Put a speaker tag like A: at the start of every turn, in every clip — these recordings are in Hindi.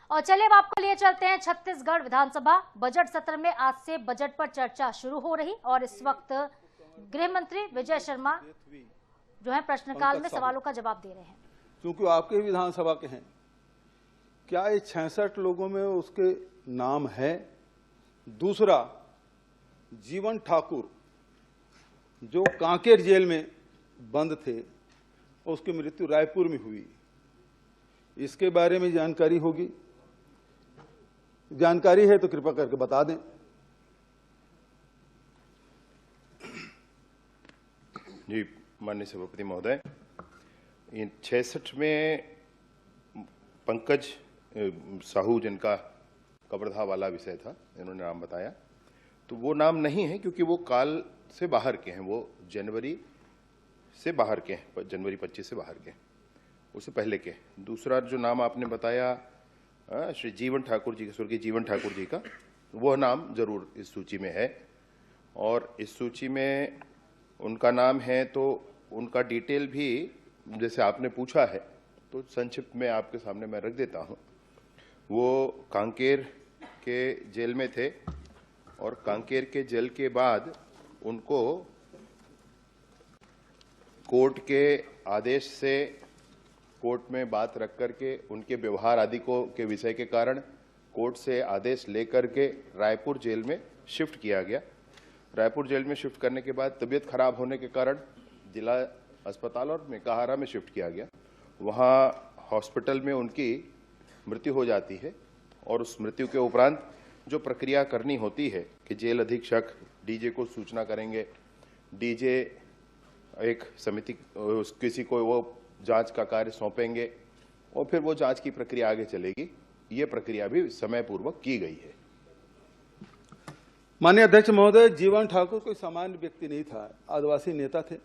A: और चलिए अब आपको लिए चलते हैं छत्तीसगढ़ विधानसभा बजट सत्र में। आज से बजट पर चर्चा शुरू हो रही और इस वक्त गृह मंत्री विजय शर्मा जो है प्रश्नकाल में सवालों का जवाब दे रहे हैं।
B: क्योंकि आपके विधानसभा के हैं, क्या ये 66 लोगों में उसके नाम है? दूसरा, जीवन ठाकुर जो कांकेर जेल में बंद थे, उसकी मृत्यु रायपुर में हुई, इसके बारे में जानकारी होगी? जानकारी है तो कृपा करके बता दें।
C: जी माननीय सभापति महोदय, इन 66 में पंकज साहू जिनका कवर्धा वाला विषय था, इन्होंने नाम बताया, तो वो नाम नहीं है क्योंकि वो काल से बाहर के हैं, वो जनवरी से बाहर के हैं, जनवरी 25 से बाहर के हैं, उससे पहले के। दूसरा जो नाम आपने बताया श्री जीवन ठाकुर जी, स्वर्गीय जीवन ठाकुर जी का, वह नाम जरूर इस सूची में है और इस सूची में उनका नाम है, तो उनका डिटेल भी जैसे आपने पूछा है तो संक्षिप्त में आपके सामने मैं रख देता हूं। वो कांकेर के जेल में थे और कांकेर के जेल के बाद उनको कोर्ट के आदेश से कोर्ट में बात रख करके उनके व्यवहार आदि को के विषय के कारण कोर्ट से आदेश लेकर के रायपुर जेल में शिफ्ट किया गया। रायपुर जेल में शिफ्ट करने के बाद तबीयत खराब होने के कारण जिला अस्पताल और मेकाहारा में शिफ्ट किया गया। वहाँ हॉस्पिटल में उनकी मृत्यु हो जाती है और उस मृत्यु के उपरांत जो प्रक्रिया करनी होती है कि जेल अधीक्षक डीजे को सूचना करेंगे, डीजे एक समिति किसी को वो जांच का कार्य सौंपेंगे और फिर वो जांच की प्रक्रिया आगे चलेगी। ये प्रक्रिया भी समय पूर्वक की गई है।
B: माननीय अध्यक्ष महोदय, जीवन ठाकुर कोई सामान्य व्यक्ति नहीं था, आदिवासी नेता थे,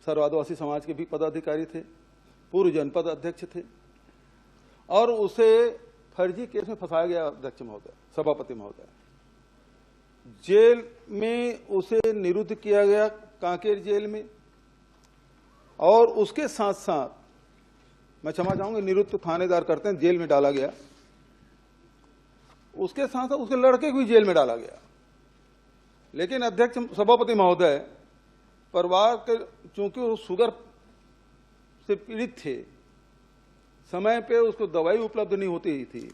B: सर्व आदिवासी समाज के भी पदाधिकारी थे, पूर्व जनपद अध्यक्ष थे और उसे फर्जी केस में फंसाया गया। अध्यक्ष महोदय, सभापति महोदय, जेल में उसे निरुद्ध किया गया, कांकेर जेल में, और उसके साथ साथ मैं क्षमा चाहूंगा, निरुद्ध थानेदार करते हैं, जेल में डाला गया। उसके साथ साथ उसके लड़के को भी जेल में डाला गया। लेकिन अध्यक्ष सभापति महोदय, परिवार के चूंकि वो शुगर से पीड़ित थे, समय पे उसको दवाई उपलब्ध नहीं होती थी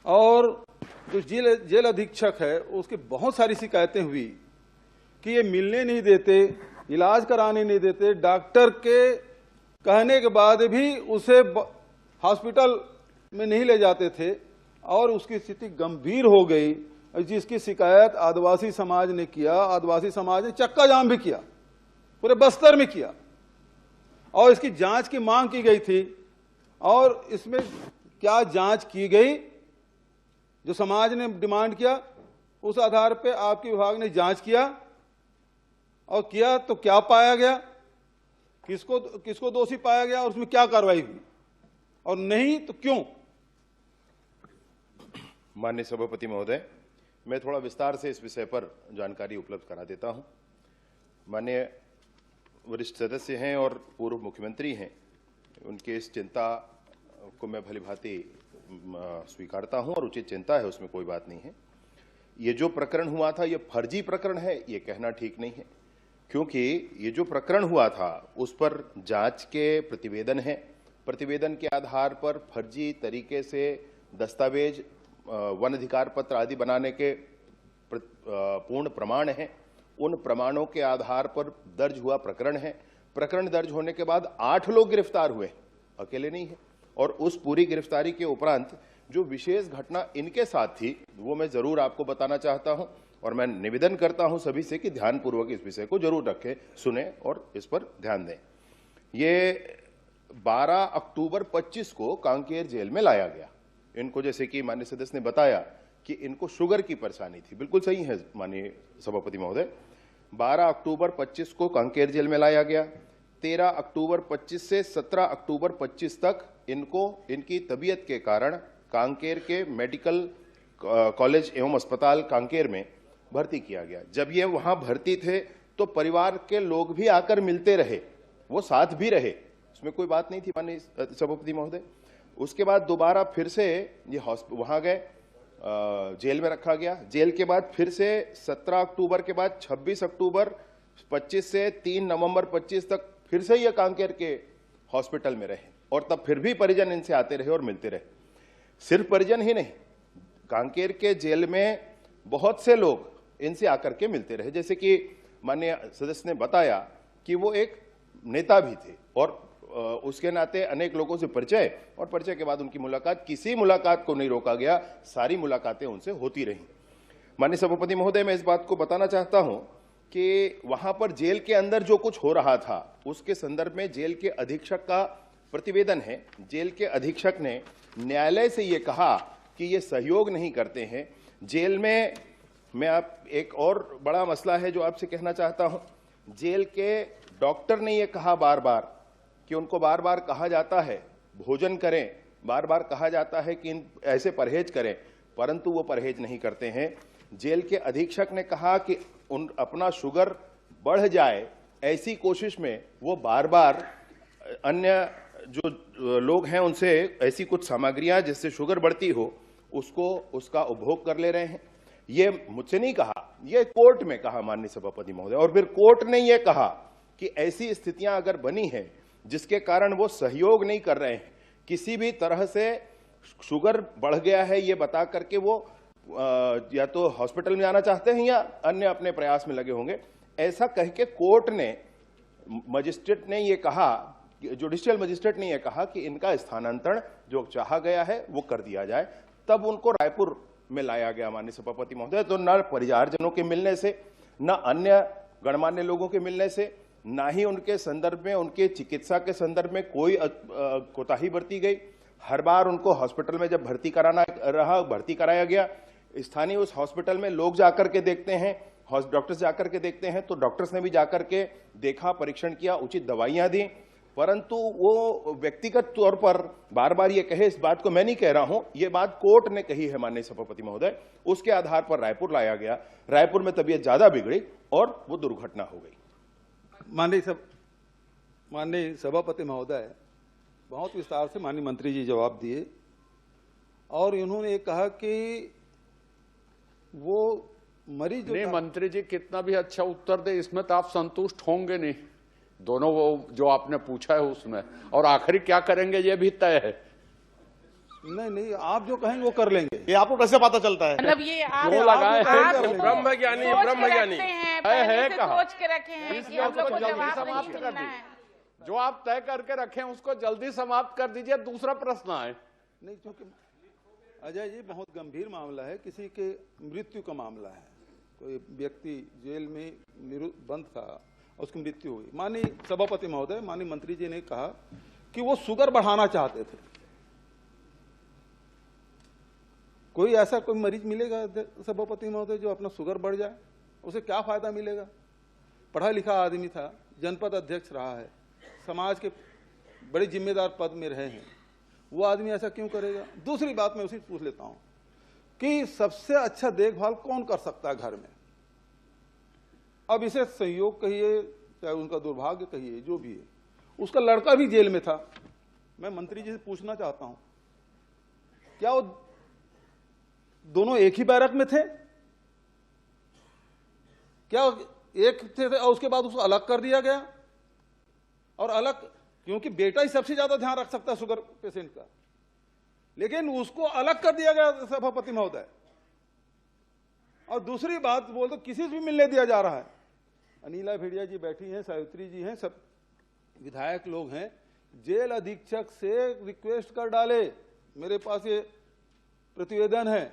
B: और जो जेल अधीक्षक है उसकी बहुत सारी शिकायतें हुई कि ये मिलने नहीं देते, इलाज कराने नहीं देते, डॉक्टर के कहने के बाद भी उसे हॉस्पिटल में नहीं ले जाते थे और उसकी स्थिति गंभीर हो गई, जिसकी शिकायत आदिवासी समाज ने किया। आदिवासी समाज ने चक्का जाम भी किया, पूरे बस्तर में किया और इसकी जांच की मांग की गई थी। और इसमें क्या जांच की गई? जो समाज ने डिमांड किया उस आधार पे आपके विभाग ने जांच किया और किया तो क्या पाया गया, किसको दोषी पाया गया और उसमें क्या कार्रवाई हुई, और नहीं तो क्यों?
C: माननीय सभापति महोदय, मैं थोड़ा विस्तार से इस विषय पर जानकारी उपलब्ध करा देता हूं। माननीय वरिष्ठ सदस्य हैं और पूर्व मुख्यमंत्री हैं, उनके इस चिंता को मैं भली भांति स्वीकारता हूं और उचित चिंता है, उसमें कोई बात नहीं है। ये जो प्रकरण हुआ था ये फर्जी प्रकरण है, ये कहना ठीक नहीं है, क्योंकि ये जो प्रकरण हुआ था उस पर जांच के प्रतिवेदन है। प्रतिवेदन के आधार पर फर्जी तरीके से दस्तावेज, वन अधिकार पत्र आदि बनाने के पूर्ण प्रमाण हैं। उन प्रमाणों के आधार पर दर्ज हुआ प्रकरण है। प्रकरण दर्ज होने के बाद 8 लोग गिरफ्तार हुए, अकेले नहीं है। और उस पूरी गिरफ्तारी के उपरांत जो विशेष घटना इनके साथ थी वो मैं जरूर आपको बताना चाहता हूं और मैं निवेदन करता हूं सभी से कि ध्यानपूर्वक इस विषय को जरूर रखें, सुने और इस पर ध्यान दें। ये 12 अक्टूबर 25 को कांकेर जेल में लाया गया। इनको, जैसे कि माननीय सदस्य ने बताया कि इनको शुगर की परेशानी थी, बिल्कुल सही है माननीय सभापति महोदय। 12 अक्टूबर 25 को कांकेर जेल में लाया गया। 13 अक्टूबर 25 से 17 अक्टूबर 25 तक इनको इनकी तबीयत के कारण कांकेर के मेडिकल कॉलेज एवं अस्पताल कांकेर में भर्ती किया गया। जब ये वहां भर्ती थे तो परिवार के लोग भी आकर मिलते रहे, वो साथ भी रहे, उसमें कोई बात नहीं थी माननीय सभापति महोदय। उसके बाद दोबारा फिर से ये वहां गए, जेल में रखा गया। जेल के बाद फिर से 17 अक्टूबर के बाद 26 अक्टूबर 25 से 3 नवंबर 25 तक फिर से ये कांकेर के हॉस्पिटल में रहे और तब फिर भी परिजन इनसे आते रहे और मिलते रहे। सिर्फ परिजन ही नहीं, कांकेर के जेल में बहुत से लोग इनसे आकर के मिलते रहे। जैसे कि माननीय सदस्य ने बताया कि वो एक नेता भी थे और उसके नाते अनेक लोगों से परिचय, और परिचय के बाद उनकी मुलाकात, किसी मुलाकात को नहीं रोका गया, सारी मुलाकातें उनसे होती रहीं। माननीय सभापति महोदय, मैं इस बात को बताना चाहता हूं कि वहां पर जेल के अंदर जो कुछ हो रहा था उसके संदर्भ में जेल के अधीक्षक का प्रतिवेदन है। जेल के अधीक्षक ने न्यायालय से यह कहा कि ये सहयोग नहीं करते हैं। जेल में मैं आप एक और बड़ा मसला है जो आपसे कहना चाहता हूं, जेल के डॉक्टर ने यह कहा बार बार कि उनको बार बार कहा जाता है भोजन करें, बार बार कहा जाता है कि ऐसे परहेज करें, परंतु वो परहेज नहीं करते हैं। जेल के अधीक्षक ने कहा कि अपना शुगर बढ़ जाए ऐसी कोशिश में वो बार बार अन्य जो लोग हैं उनसे ऐसी कुछ सामग्रियां जिससे शुगर बढ़ती हो उसका उपभोग कर ले रहे हैं। ये मुझसे नहीं कहा, ये कोर्ट में कहा माननीय सभापति महोदय, और फिर कोर्ट ने ये कहा कि ऐसी स्थितियां अगर बनी हैं जिसके कारण वो सहयोग नहीं कर रहे हैं, किसी भी तरह से शुगर बढ़ गया है ये बता करके वो या तो हॉस्पिटल में जाना चाहते हैं या अन्य अपने प्रयास में लगे होंगे, ऐसा कह के कोर्ट ने, मजिस्ट्रेट ने ये कहा, जुडिशियल मजिस्ट्रेट ने यह कहा कि इनका स्थानांतरण जो चाहा गया है वो कर दिया जाए। तब उनको रायपुर में लाया गया माननीय सभापति महोदय। तो न परिवारजनों के मिलने से, न अन्य गणमान्य लोगों के मिलने से, ना ही उनके संदर्भ में, उनके चिकित्सा के संदर्भ में कोई कोताही बरती गई। हर बार उनको हॉस्पिटल में जब भर्ती कराया गया, स्थानीय उस हॉस्पिटल में लोग जाकर के देखते हैं, डॉक्टर्स जाकर के देखते हैं, तो डॉक्टर्स ने भी जाकर के देखा, परीक्षण किया, उचित दवाइयां दी, परंतु वो व्यक्तिगत तौर पर बार बार ये कहे, इस बात को मैं नहीं कह रहा हूं, ये बात कोर्ट ने कही है माननीय सभापति महोदय। उसके आधार पर रायपुर लाया गया। रायपुर में तबीयत ज्यादा बिगड़ी और वो दुर्घटना हो गई।
B: माननीय सभापति महोदय, बहुत विस्तार से माननीय मंत्री जी जवाब दिए और इन्होंने ये कहा कि वो मरीज जो
D: नहीं, मंत्री जी कितना भी अच्छा उत्तर दे इसमें तो आप संतुष्ट होंगे नहीं, दोनों वो जो आपने पूछा है उसमें, और आखिरी क्या करेंगे ये भी तय है।
B: नहीं, आप जो कहेंगे वो कर लेंगे।
E: ये आपको कैसे पता चलता है?
F: मतलब ये आप
D: लगाए
E: ब्रह्मज्ञानी
F: है, सोच के रखे हैं कि हम लोग को जवाब नहीं मिलना है।
D: जो आप तय करके रखे हैं उसको जल्दी समाप्त कर दीजिए। दूसरा प्रश्न है।
B: नहीं, क्योंकि अजय जी बहुत गंभीर मामला है, किसी के मृत्यु का मामला है। कोई व्यक्ति जेल में बंद था, उसकी मृत्यु हुई। माननीय सभापति महोदय, माननीय मंत्री जी ने कहा कि वो शुगर बढ़ाना चाहते थे। कोई ऐसा कोई मरीज मिलेगा सभापति महोदय जो अपना शुगर बढ़ जाए? उसे क्या फायदा मिलेगा? पढ़ा लिखा आदमी था, जनपद अध्यक्ष रहा है, समाज के बड़े जिम्मेदार पद में रहे हैं, वो आदमी ऐसा क्यों करेगा? दूसरी बात मैं उसी पूछ लेता हूं कि सबसे अच्छा देखभाल कौन कर सकता है घर में? अब इसे संयोग कहिए, चाहे उनका दुर्भाग्य कहिए, जो भी है, उसका लड़का भी जेल में था। मैं मंत्री जी से पूछना चाहता हूं, क्या वो दोनों एक ही बैरक में थे? क्या एक थे और उसके बाद उसको अलग कर दिया गया? और अलग क्योंकि बेटा ही सबसे ज्यादा ध्यान रख सकता है शुगर पेशेंट का, लेकिन उसको अलग कर दिया गया सभापति महोदय। और दूसरी बात बोल तो किसी से भी मिलने दिया जा रहा है। अनिला भेड़िया जी बैठी हैं, सावित्री जी हैं, सब विधायक लोग हैं। जेल अधीक्षक से रिक्वेस्ट कर डाले, मेरे पास ये प्रतिवेदन है,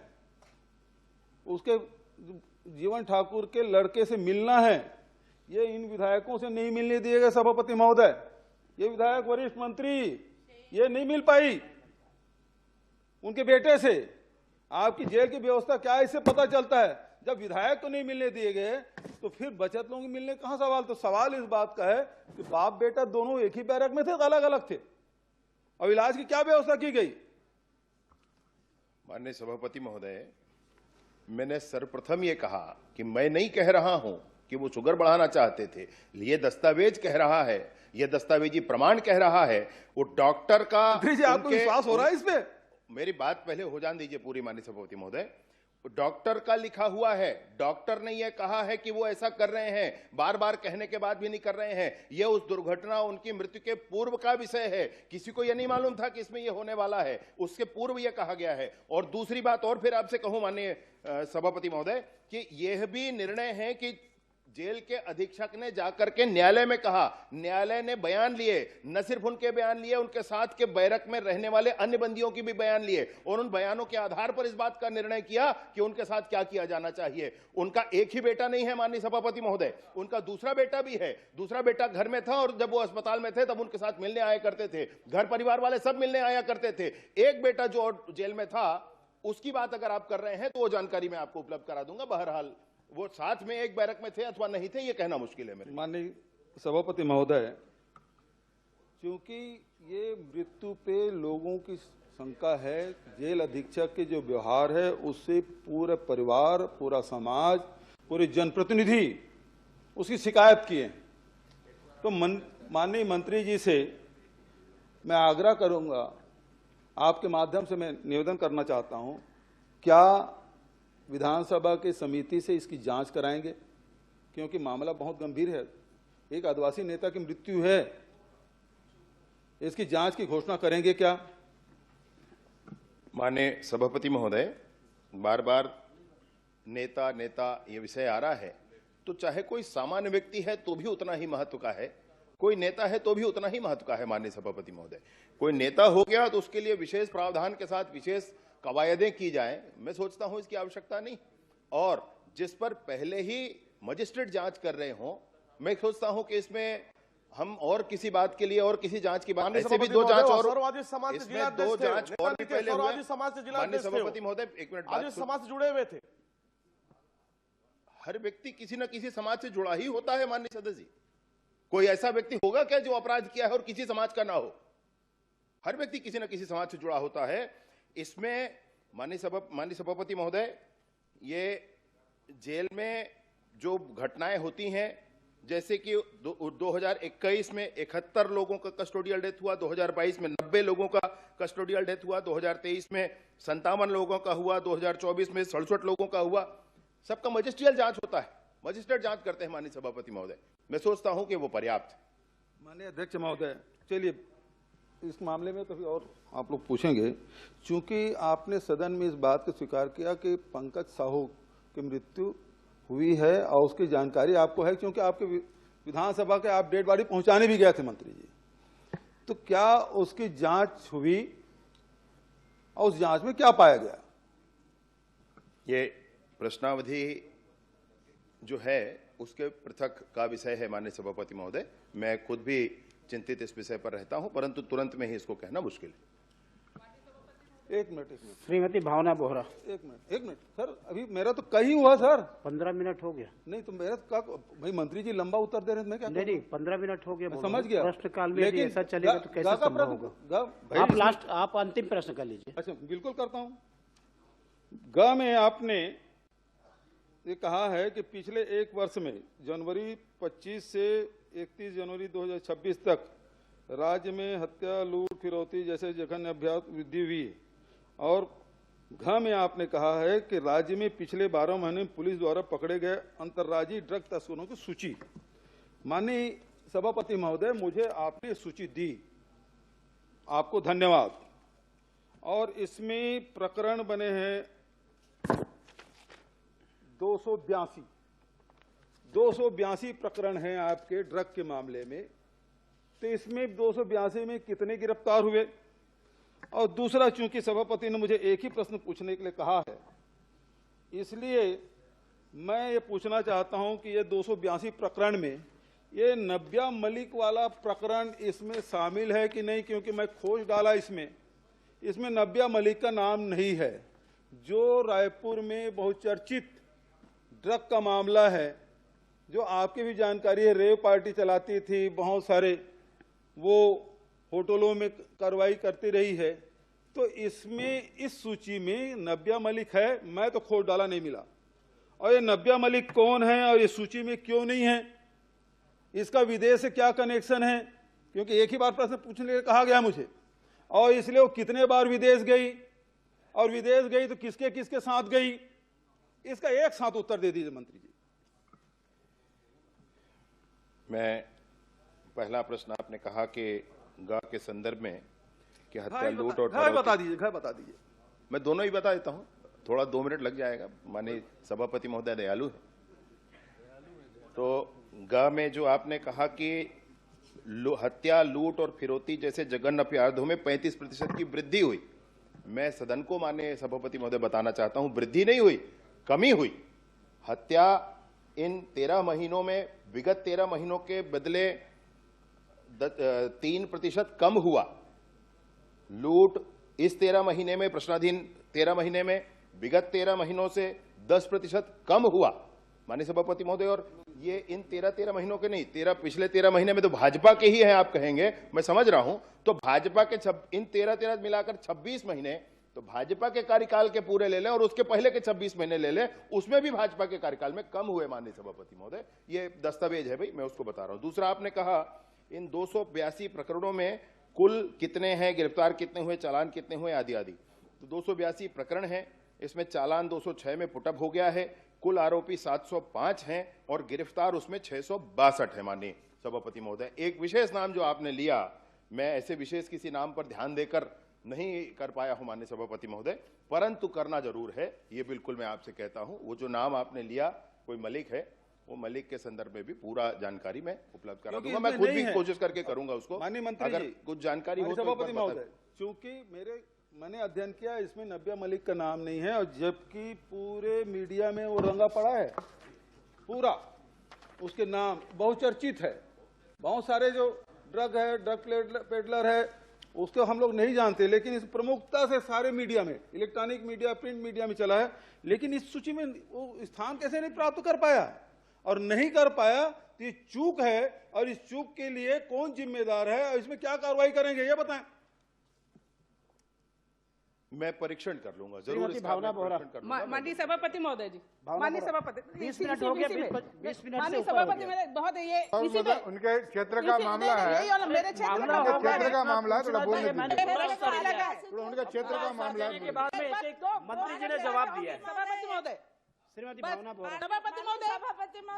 B: उसके जीवन ठाकुर के लड़के से मिलना है, ये इन विधायकों से नहीं मिलने दिए गए सभापति महोदय। ये विधायक वरिष्ठ मंत्री ये नहीं मिल पाई उनके बेटे से। आपकी जेल की व्यवस्था क्या है इससे पता चलता है। जब विधायक को नहीं मिलने दिए गए तो फिर बचत लोगों के मिलने कहां सवाल? तो सवाल इस बात का है कि बाप बेटा दोनों एक ही बैरक में थे, अलग अलग थे, और इलाज की क्या व्यवस्था की गई?
C: माननीय सभापति महोदय, मैंने सर्वप्रथम ये कहा कि मैं नहीं कह रहा हूं कि वो शुगर बढ़ाना चाहते थे, ये दस्तावेज कह रहा है, यह दस्तावेजी प्रमाण कह रहा है, वो डॉक्टर का
B: मंत्री जी आपको विश्वास हो रहा है इस पे?
C: मेरी बात पहले हो जान दीजिए पूरी माननीय सभापति महोदय। डॉक्टर का लिखा हुआ है, डॉक्टर ने यह कहा है कि वो ऐसा कर रहे हैं, बार बार कहने के बाद भी नहीं कर रहे हैं। यह उस दुर्घटना, उनकी मृत्यु के पूर्व का विषय है। किसी को यह नहीं मालूम था कि इसमें यह होने वाला है, उसके पूर्व यह कहा गया है। और दूसरी बात और फिर आपसे कहूं माननीय सभापति महोदय कि यह भी निर्णय है कि जेल के अधीक्षक ने जाकर के न्यायालय में कहा, न्यायालय ने बयान लिए, न सिर्फ उनके बयान लिए, उनके साथ के बैरक में रहने वाले अन्य बंदियों की भी बयान लिए और उन बयानों के आधार पर इस बात का निर्णय किया कि उनके साथ क्या किया जाना चाहिए। उनका एक ही बेटा नहीं है माननीय सभापति महोदय, उनका दूसरा बेटा भी है। दूसरा बेटा घर में था और जब वो अस्पताल में थे तब उनके साथ मिलने आया करते थे, घर परिवार वाले सब मिलने आया करते थे। एक बेटा जो जेल में था उसकी बात अगर आप कर रहे हैं तो वो जानकारी मैं आपको उपलब्ध करा दूंगा। बहरहाल वो साथ में एक बैरक में थे अथवा नहीं थे, ये कहना मुश्किल है मेरे।
B: माननीय सभापति महोदय, क्योंकि ये मृत्यु पे लोगों की शंका है, जेल अधीक्षक के जो व्यवहार है उससे पूरा परिवार, पूरा समाज, पूरे जनप्रतिनिधि उसकी शिकायत किए। तो माननीय मंत्री जी से मैं आग्रह करूंगा, आपके माध्यम से मैं निवेदन करना चाहता हूं, क्या विधानसभा की समिति से इसकी जांच कराएंगे? क्योंकि मामला बहुत गंभीर है, एक आदिवासी नेता की मृत्यु है, इसकी जांच की घोषणा करेंगे क्या?
C: माननीय सभापति महोदय, बार बार नेता नेता ये विषय आ रहा है, तो चाहे कोई सामान्य व्यक्ति है तो भी उतना ही महत्व का है, कोई नेता है तो भी उतना ही महत्व का है। माननीय सभापति महोदय, कोई नेता हो गया तो उसके लिए विशेष प्रावधान के साथ विशेष कवायदें की जाएं, मैं सोचता हूं इसकी आवश्यकता नहीं। और जिस पर पहले ही मजिस्ट्रेट जांच कर रहे हों, मैं सोचता हूं कि इसमें हम और किसी बात के लिए और किसी जांच की बात, ऐसे भी दो जांच और इसमें दो जांच और भी पहले हुए। माननीय सभापति महोदय, एक मिनट,
E: समाज से जुड़े हुए थे।
C: हर व्यक्ति किसी न किसी समाज से जुड़ा ही होता है माननीय सदस्य जी। कोई ऐसा व्यक्ति होगा क्या जो अपराध किया है और किसी समाज का ना हो? हर व्यक्ति किसी न किसी समाज से जुड़ा होता है। इसमें माननीय सभापति महोदय, ये जेल में जो घटनाएं होती हैं, जैसे कि 2021 में 71 लोगों का कस्टोडियल डेथ हुआ, 2022 में 90 लोगों का कस्टोडियल डेथ हुआ, 2023 में 57 लोगों का हुआ, 2024 में 67 लोगों का हुआ। सबका मजिस्ट्रियल जांच होता है, मजिस्ट्रेट जांच करते हैं माननीय सभापति महोदय। मैं सोचता हूं कि वो पर्याप्त है।
B: माननीय अध्यक्ष महोदय, चलिए इस मामले में तो और आप लोग पूछेंगे, क्योंकि आपने सदन में इस बात को स्वीकार किया कि पंकज साहू की मृत्यु हुई है और उसकी जानकारी आपको है, क्योंकि आपके विधानसभा के आप डेड बॉडी पहुंचाने भी गए थे मंत्री जी। तो क्या उसकी जांच हुई और उस जांच में क्या पाया गया?
C: ये प्रश्नावधि जो है उसके पृथक का विषय है माननीय सभापति महोदय। मैं खुद भी चिंतित इस विषय पर रहता हूं, परंतु तुरंत में ही इसको कहना मुश्किल है।
B: एक मिनट
G: श्रीमती भावना बोहरा।
B: एक मिनट सर, अभी मेरा तो कहीं हुआ सर।
G: 15 मिनट हो गया।
B: नहीं तो मेरा भाई मंत्री जी लंबा उत्तर दे रहे हैं, मैं क्या
G: नहीं 15 मिनट हो गया,
B: समझ गया।
G: प्रश्न काल में यदि ऐसा चलेगा तो कैसे संभव होगा? आप अंतिम प्रश्न कर लीजिए।
B: अच्छा, बिल्कुल करता हूँ। ग में आपने ये कहा है कि पिछले एक वर्ष में जनवरी 25 से 31 जनवरी 2026 तक राज्य में हत्या, लूट, फिरौती जैसे जघन्य अपराध वृद्धि हुई है। और घ में आपने कहा है कि राज्य में पिछले 12 महीने में पुलिस द्वारा पकड़े गए अंतर्राज्यीय ड्रग तस्करों की सूची। माननीय सभापति महोदय, मुझे आपने सूची दी, आपको धन्यवाद। और इसमें प्रकरण बने हैं 282 प्रकरण हैं आपके ड्रग के मामले में। तो इसमें 282 में कितने गिरफ्तार हुए? और दूसरा, चूंकि सभापति ने मुझे एक ही प्रश्न पूछने के लिए कहा है, इसलिए मैं ये पूछना चाहता हूं कि ये 282 प्रकरण में ये नब्या मलिक वाला प्रकरण इसमें शामिल है कि नहीं, क्योंकि मैं खोज डाला इसमें नब्या मलिक का नाम नहीं है, जो रायपुर में बहुचर्चित ड्रग का मामला है, जो आपकी भी जानकारी है, रेव पार्टी चलाती थी, बहुत सारे वो होटलों में कार्रवाई करती रही है। तो इसमें इस सूची में नब्या मलिक है, मैं तो खोज डाला नहीं मिला। और ये नब्या मलिक कौन है और ये सूची में क्यों नहीं है, इसका विदेश से क्या कनेक्शन है, क्योंकि एक ही बार प्रश्न पूछने के लिए कहा गया मुझे, और इसलिए वो कितने बार विदेश गई और विदेश गई तो किसके किसके साथ गई, इसका एक साथ उत्तर दे दीजिए मंत्री जी।
C: मैं पहला प्रश्न आपने कहा कि गा के संदर्भ में कि हत्या, लूट और
B: घर बता दीजिए।
C: मैं दोनों ही बता देता हूं, थोड़ा 2 मिनट लग जाएगा, माननीय सभापति महोदय दयालु है। तो गा में जो आपने कहा कि हत्या, लूट और फिरौती जैसे जघन्य अपराधों में 35% की वृद्धि हुई, मैं सदन को माननीय सभापति महोदय बताना चाहता हूं, वृद्धि नहीं हुई, कमी हुई। हत्या इन 13 महीनों में विगत 13 महीनों के बदले 3% कम हुआ। लूट इस 13 महीने में, प्रश्नाधीन 13 महीने में विगत 13 महीनों से 10% कम हुआ माननीय सभापति महोदय। और ये इन 13 महीनों के नहीं, पिछले 13 महीने में तो भाजपा के ही हैं आप कहेंगे, मैं समझ रहा हूं। तो भाजपा के इन 13 मिलाकर 26 महीने, तो भाजपा के कार्यकाल के पूरे ले लें और उसके पहले के 26 महीने ले लें, उसमें भी भाजपा के कार्यकाल में कम हुए माननीय सभापति महोदय। ये दस्तावेज है भाई, मैं उसको बता रहा हूं। दूसरा, आपने कहा इन 282 प्रकरणों में कुल कितने हैं, गिरफ्तार कितने हुए, चालान कितने हुए, आदि आदि। तो 282 प्रकरण हैं, इसमें चालान 206 में पुटअप हो गया है, कुल आरोपी 705 हैं और गिरफ्तार उसमें 662 है माननीय सभापति महोदय। एक विशेष नाम जो आपने लिया, मैं ऐसे विशेष किसी नाम पर ध्यान देकर नहीं कर पाया हूं माननीय सभापति महोदय, परंतु करना जरूर है, ये बिल्कुल मैं आपसे कहता हूं। वो जो नाम आपने लिया, कोई मलिक है, वो मलिक के संदर्भ में भी पूरा जानकारी मैं उपलब्ध करा दूंगा। मैं खुद भी कोशिश करके करूंगा उसको,
B: माननीय मंत्री
C: अगर
B: जी,
C: कुछ जानकारी हो
B: सभापति महोदय, चूंकि मैंने अध्ययन किया, इसमें नब्या मलिक का नाम नहीं है, और जबकि पूरे मीडिया में वो रंगा पड़ा है, पूरा उसके नाम बहुचर्चित है। बहुत सारे जो ड्रग है, ड्रग पेडलर है, उसको हम लोग नहीं जानते, लेकिन इस प्रमुखता से सारे मीडिया में, इलेक्ट्रॉनिक मीडिया, प्रिंट मीडिया में चला है, लेकिन इस सूची में वो स्थान कैसे नहीं प्राप्त कर पाया, और नहीं कर पाया तो ये चूक है, और इस चूक के लिए कौन जिम्मेदार है और इसमें क्या कार्रवाई करेंगे, ये बताएं।
C: मैं परीक्षण कर लूंगा जरूर।
G: भावना बोहरा,
F: माननीय सभापति महोदय जी, माननीय सभापति,
G: 20 मिनट हो गया, 20 मिनट
F: माननीय सभापति में बहुत ये इसी पे
H: उनके क्षेत्र का मामला है,
F: मेरे क्षेत्र
H: का मामला है, थोड़ा बोलने
F: का
H: उनके क्षेत्र का मामला है।
G: मंत्री जी ने जवाब दिया है।
F: सभापति महोदय,
G: श्रीमती भावना बोहरा,
F: सभापति महोदय,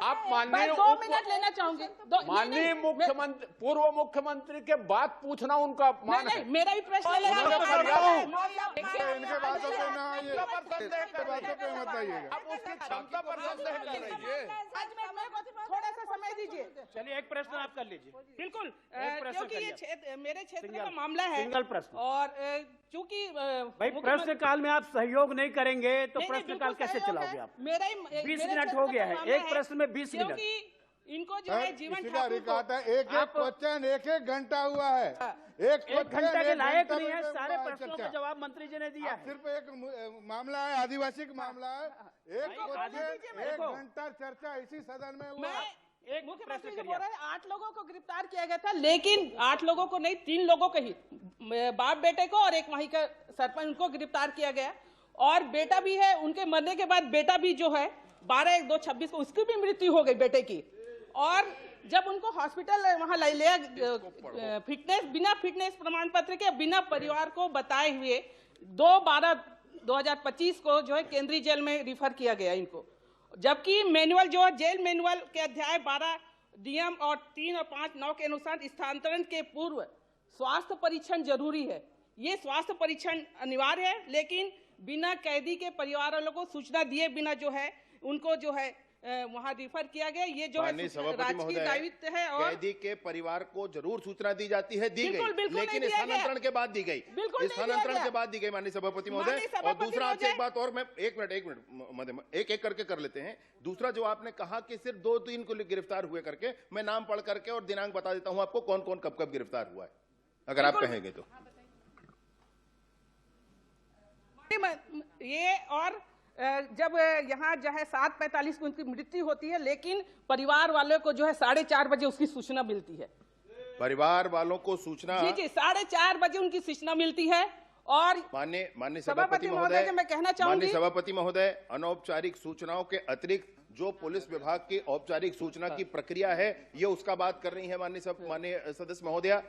D: आप माननीय
F: 2 मिनट लेना चाहूंगी।
D: माननीय मुख्यमंत्री, पूर्व मुख्यमंत्री के बात पूछना उनका अपमान है।
F: मेरा भी प्रश्न
H: इनके बातों पे ना आइए, बातों पे मत आइएगा।
D: आप उसकी क्षमता पर संदेह कर रही है।
F: थोड़ा सा समय दीजिए।
G: चलिए एक प्रश्न आप कर लीजिए।
F: बिल्कुल,
G: प्रश्न
F: क्योंकि ये
G: करिए।
F: मेरे क्षेत्र का मामला है,
G: सिंगल प्रश्न।
F: और चूंकि
G: भाई प्रश्न काल में आप सहयोग नहीं करेंगे तो
F: नहीं,
G: प्रश्न काल कैसे चलाओगे आप?
F: मेरा ही
G: 20 मिनट हो गया है, एक प्रश्न में 20 मिनट।
F: क्योंकि इनको जो है जीवन
H: इसीलिए
F: ठाकुर
H: रिकॉर्ड है, एक क्वेश्चन 1 घंटा हुआ है, एक
G: घंटा के लायक नहीं है,
H: घंटा
G: सारे
H: में
G: प्रश्नों का
H: चर्चा।
G: जवाब मंत्री जी ने दिया है।
H: सिर्फ एक मामला है, आदिवासी का मामला है, एक क्वेश्चन 1 घंटा चर्चा इसी सदन में हुआ।
G: एक
F: मुख्यमंत्री
G: प्रश्न
F: जी बोल
G: करिए।
F: रहे हैं 8 लोगों को गिरफ्तार किया गया था, लेकिन 8 लोगों को नहीं, 3 लोगों को ही, बाप बेटे को और एक वहीं का सरपंच, उनको गिरफ्तार किया गया। और बेटा भी है, उनके मरने के बाद बेटा भी जो है 12/1/2026 को उसकी भी मृत्यु हो गई बेटे की। और जब उनको हॉस्पिटल वहां ले लिया, बिना फिटनेस प्रमाण पत्र के, बिना परिवार को बताए हुए 2/12/2025 को जो है केंद्रीय जेल में रिफर किया गया इनको। जबकि मैनुअल जो है, जेल मैनुअल के अध्याय 12 नियम और 3 और 5 9 के अनुसार स्थानांतरण के पूर्व स्वास्थ्य परीक्षण जरूरी है। ये स्वास्थ्य परीक्षण अनिवार्य है, लेकिन बिना कैदी के परिवार वालों को सूचना दिए बिना जो है उनको जो है वहां रिफर किया गया। ये जो है राजकीय दायित्व है, और
C: कैदी के परिवार को जरूर सूचना दी जाती है, दी गई,
F: बिल्कुल
C: लेकिन
F: नहीं दिया
C: स्थानांतरण के बाद दी गई, स्थानांतरण के बाद दी गई माननीय सभापति महोदय। और दूसरा आपसे एक बात और, मैं एक मिनट एक करके कर लेते हैं। दूसरा जो आपने कहा कि सिर्फ 2-3 को गिरफ्तार हुए करके, मैं नाम पढ़ करके और दिनांक बता देता हूं आपको कौन कौन कब कब गिरफ्तार हुआ है, अगर आप कहेंगे तो।
F: ये और जब यहाँ जो है 7:45 को उनकी मृत्यु होती है, लेकिन परिवार वालों को जो है 4:30 बजे उसकी सूचना मिलती है।
C: परिवार वालों को सूचना
F: जी 4:30 बजे उनकी सूचना मिलती है। और
C: माननीय सभापति महोदय,
F: मैं कहना चाहूंगी,
C: माननीय सभापति महोदय, अनौपचारिक सूचनाओं के अतिरिक्त जो पुलिस विभाग की औपचारिक सूचना की प्रक्रिया है, ये उसका बात कर रही है माननीय सदस्य महोदया।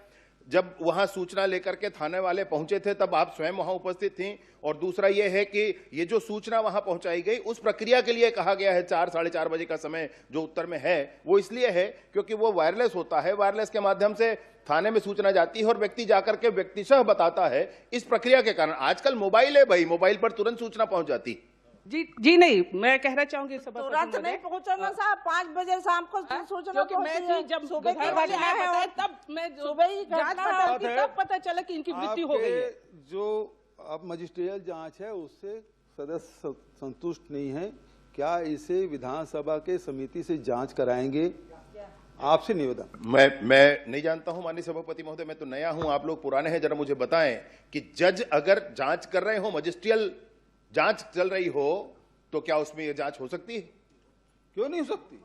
C: जब वहां सूचना लेकर के थाने वाले पहुंचे थे तब आप स्वयं वहां उपस्थित थीं। और दूसरा यह है कि ये जो सूचना वहां पहुंचाई गई उस प्रक्रिया के लिए कहा गया है 4 साढ़े 4 बजे का समय जो उत्तर में है वो इसलिए है क्योंकि वो वायरलेस होता है। वायरलेस के माध्यम से थाने में सूचना जाती है और व्यक्ति जाकर के व्यक्तिशः बताता है। इस प्रक्रिया के कारण आजकल मोबाइल है भाई, मोबाइल पर तुरंत सूचना पहुंच जाती।
F: जी नहीं, मैं कहना चाहूंगी
I: तुरंत नहीं पहुंचाना साहब, 5 बजे शाम को सूचना
F: क्योंकि मैं जब सुबह तब मैं
I: सुबह ही
F: जांच पड़ताल की तब पता चला कि इनकी मृत्यु हो गई है।
B: जो अब मजिस्ट्रियल जांच है उससे सदस्य संतुष्ट नहीं है, क्या इसे विधानसभा के समिति से जांच कराएंगे? आपसे निवेदन।
C: मैं नहीं जानता हूं माननीय सभापति महोदय, मैं तो नया हूं, आप लोग पुराने हैं, जरा मुझे बताएं कि जज अगर जांच कर रहे हो, मजिस्ट्रियल जांच चल रही हो तो क्या उसमें यह जांच हो सकती है?
B: क्यों नहीं हो सकती?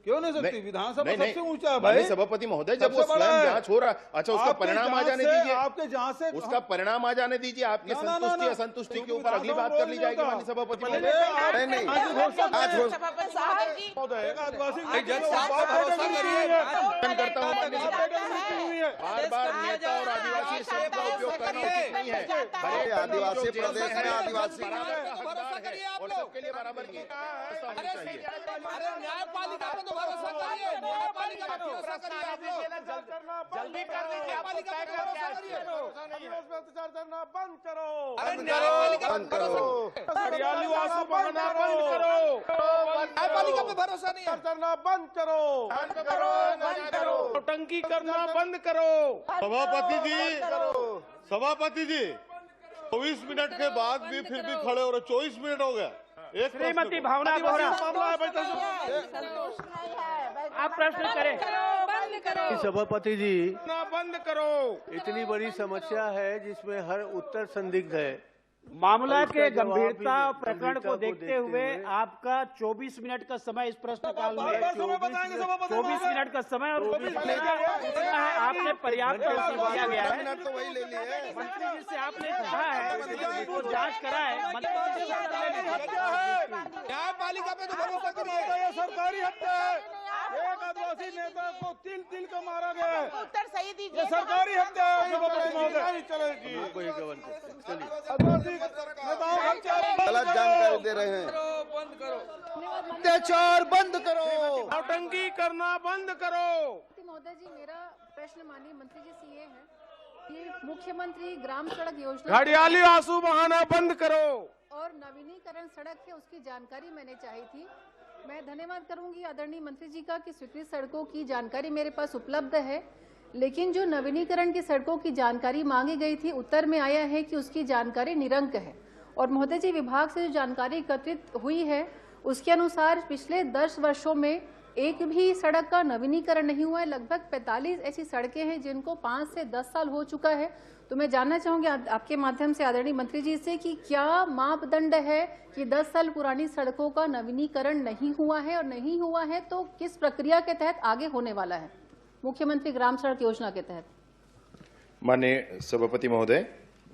B: क्यों नहीं सकती? विधानसभा सबसे ऊंचा है
C: भाई सभापति महोदय, जब वो स्वयं जांच हो रहा। अच्छा, उसका परिणाम आ जाने दीजिए,
B: आपके जांच से
C: उसका परिणाम आ जाने दीजिए। आपकी संतुष्टि असंतुष्टि के ऊपर अगली बात कर ली जाएगी माननीय सभापति महोदय। करता हूँ बार बार नेता और आदिवासी शब्द का उपयोग करना उचित नहीं है।
E: आदिवासी प्रदेश में आदिवासी
C: और सबके लिए बराबर की व्यवस्था होनी चाहिए।
E: न्यायपालिका पे तो भरोसा करिए, न्यायपालिका पे भरोसा करिए आप लोग। जल्दी कर दीजिए, आप लोग तय करके
H: अत्याचार करना बंद करो,
E: बंद करो,
H: हरियाली वासों पकड़ना बंद करो,
E: न्यायपालिका पे भरोसा नहीं है,
H: करना बंद करो,
E: बंद करो, बंद करो,
H: नौटंकी करना बंद करो।
J: सभापति जी 24 मिनट के बाद भी फिर भी खड़े हो रहे, 24 मिनट हो गया।
G: श्रीमती भावना बोहरा, आप प्रश्न करें।
K: सभापति जी,
H: बंद करो।
K: इतनी बड़ी समस्या है जिसमें हर उत्तर संदिग्ध है।
G: मामला के गंभीरता और प्रकरण को देखते हुए आपका 24 मिनट का समय इस प्रश्न काल में 24 मिनट का समय और आपने पर्याप्त दिया गया है। मंत्री जी से आपने कहा है वो जांच कराए।
E: न्यायपालिका पे तो भरोसा करिए।
H: ये सरकारी हत्या है, एक आदिवासी नेता को तिल का मारा गया है।
I: उत्तर सही दीजिए।
H: ये सरकारी हत्या है सभापति चलेगी।
E: गलत जानकारी दे रहे हैं। बंद करो, अत्याचार बंद करो,
H: नौटंकी करना बंद करो।
L: महोदय जी, मेरा प्रश्न माननीय मंत्री जी से ये है कि मुख्यमंत्री ग्राम सड़क योजना
H: हरियाली आंसू बहाना बंद करो
L: और नवीनीकरण सड़क है उसकी जानकारी मैंने चाही थी। मैं धन्यवाद करूंगी आदरणीय मंत्री जी का कि स्वीकृत सड़कों की जानकारी मेरे पास उपलब्ध है, लेकिन जो नवीनीकरण की सड़कों की जानकारी मांगी गई थी उत्तर में आया है कि उसकी जानकारी निरंक है। और महोदय जी, विभाग से जो जानकारी एकत्रित हुई है उसके अनुसार पिछले 10 वर्षों में एक भी सड़क का नवीनीकरण नहीं हुआ है। लगभग 45 ऐसी सड़कें हैं जिनको 5 से 10 साल हो चुका है। तो मैं जानना चाहूंगी आपके माध्यम से आदरणीय मंत्री जी से कि क्या मापदंड है कि 10 साल पुरानी सड़कों का नवीनीकरण नहीं हुआ है, और नहीं हुआ है तो किस प्रक्रिया के तहत आगे होने वाला है मुख्यमंत्री ग्राम सड़क योजना के तहत?
C: माननीय सभापति महोदय,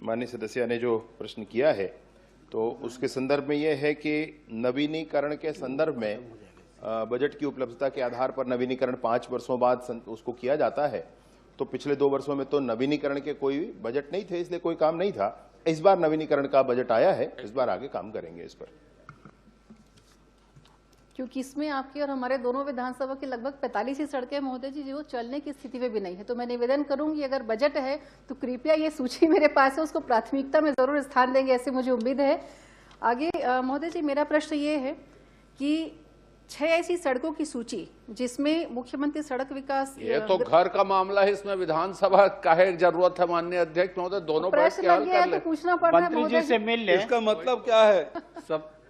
C: माननीय सदस्य ने जो प्रश्न किया है तो उसके संदर्भ में यह है कि नवीनीकरण के संदर्भ में बजट की उपलब्धता के आधार पर नवीनीकरण 5 वर्षों बाद उसको किया जाता है। तो पिछले 2 वर्षों में तो नवीनीकरण के कोई बजट नहीं थे, इसलिए कोई काम नहीं था। इस बार नवीनीकरण का बजट आया है, इस बार आगे काम करेंगे इस पर।
L: क्योंकि इसमें आपकी और हमारे दोनों विधानसभा की लगभग 45 ही सड़कें महोदय जी जो चलने की स्थिति में भी नहीं है। तो मैं निवेदन करूंगी अगर बजट है तो कृपया ये सूची मेरे पास है उसको प्राथमिकता में जरूर स्थान देंगे, ऐसे मुझे उम्मीद है। आगे महोदय जी, मेरा प्रश्न ये है कि 6 ऐसी सड़कों की सूची जिसमें मुख्यमंत्री सड़क विकास,
D: ये तो घर का मामला है, इसमें विधानसभा का है जरूरत है माननीय अध्यक्ष महोदय, दोनों बैठ के हल कर ले।
L: पूछना पड़ रहा है
G: मंत्री जी से मिल ले।
B: इसका मतलब क्या है?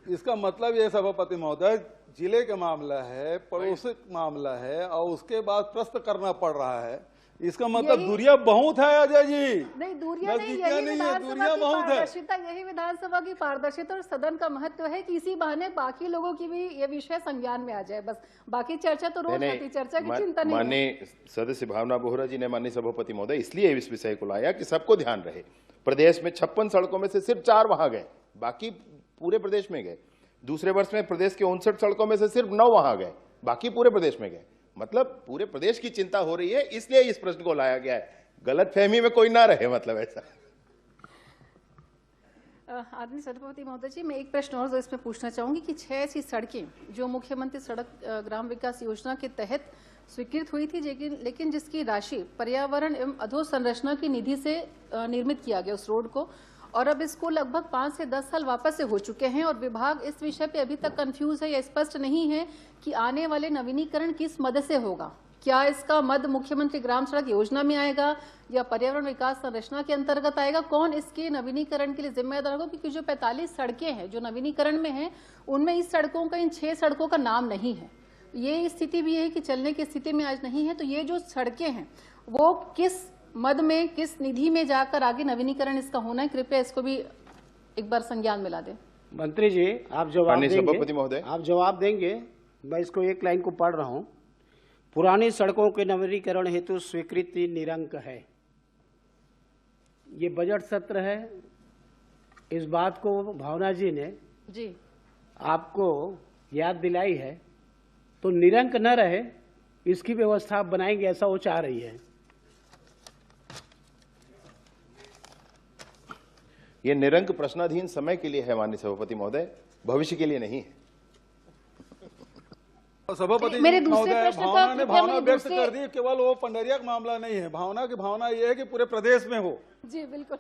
B: इसका मतलब ये सभापति महोदय, जिले का मामला है, पड़ोसी मामला है और उसके बाद प्रश्न करना पड़ रहा है। इसका मतलब दूरिया बहुत है अजय जी।
L: नहीं, दूरिया नहीं, यही विधानसभा की पारदर्शिता, यही विधानसभा की पारदर्शिता और सदन का महत्व है कि इसी बहाने बाकी लोगों की भी ये विषय संज्ञान में आ जाए। बस बाकी चर्चा तो रोज होती, चर्चा की चिंता नहीं।
C: माननीय सदस्य भावना बोहरा जी ने माननीय सभापति महोदय इसलिए इस विषय को लाया कि सबको ध्यान रहे। प्रदेश में 56 सड़कों में से सिर्फ 4 वहां गए, बाकी पूरे प्रदेश में गए। दूसरे वर्ष में प्रदेश के 59 सड़कों में से सिर्फ 9 वहां गए, बाकी पूरे प्रदेश में गए। मतलब पूरे प्रदेश की चिंता हो रही है, इसलिए इस प्रश्न को लाया गया है। गलतफहमी में कोई ना रहे, मतलब ऐसा।
L: आदरणीय सभापति महोदय जी, मैं एक प्रश्न और इसमें पूछना चाहूंगी कि 6 ऐसी सड़कें जो मुख्यमंत्री सड़क ग्राम विकास योजना के तहत स्वीकृत हुई थी, लेकिन जिसकी राशि पर्यावरण एवं अधोसंरचना की निधि से निर्मित किया गया उस रोड को, और अब इसको लगभग 5 से 10 साल वापस से हो चुके हैं और विभाग इस विषय पे अभी तक कंफ्यूज है या स्पष्ट नहीं है कि आने वाले नवीनीकरण किस मद से होगा। क्या इसका मद मुख्यमंत्री ग्राम सड़क योजना में आएगा या पर्यावरण विकास संरचना के अंतर्गत आएगा? कौन इसके नवीनीकरण के लिए जिम्मेदार होगा? क्योंकि जो 45 सड़कें हैं जो नवीनीकरण में हैं, उनमें इस सड़कों का, इन 6 सड़कों का नाम नहीं है। ये स्थिति भी है कि चलने की स्थिति में आज नहीं है। तो ये जो सड़कें हैं वो किस मद में, किस निधि में जाकर आगे नवीनीकरण इसका होना है, कृपया इसको भी एक बार संज्ञान में ला दें।
G: मंत्री जी आप जवाब देंगे?
C: सभापति महोदय,
G: आप जवाब देंगे? मैं इसको एक लाइन को पढ़ रहा हूं। पुरानी सड़कों के नवीनीकरण हेतु स्वीकृति निरंक है। ये बजट सत्र है, इस बात को भावना जी ने
L: जी
G: आपको याद दिलाई है, तो निरंक न रहे इसकी व्यवस्था आप बनाएंगे, ऐसा वो चाह रही है।
C: ये निरंक प्रश्नाधीन समय के लिए है माननीय सभापति महोदय, भविष्य के लिए नहीं है।
B: सभापति
L: मेरे दूसरे
B: महोदय,
L: प्रश्न का
B: भावना ने
L: कृपया
B: भावना
L: मेरे
B: व्यक्त
L: दूसरे-
B: कर दी, केवल वो पंडरिया का मामला नहीं है। भावना की भावना ये है कि पूरे प्रदेश में हो।
L: जी बिल्कुल।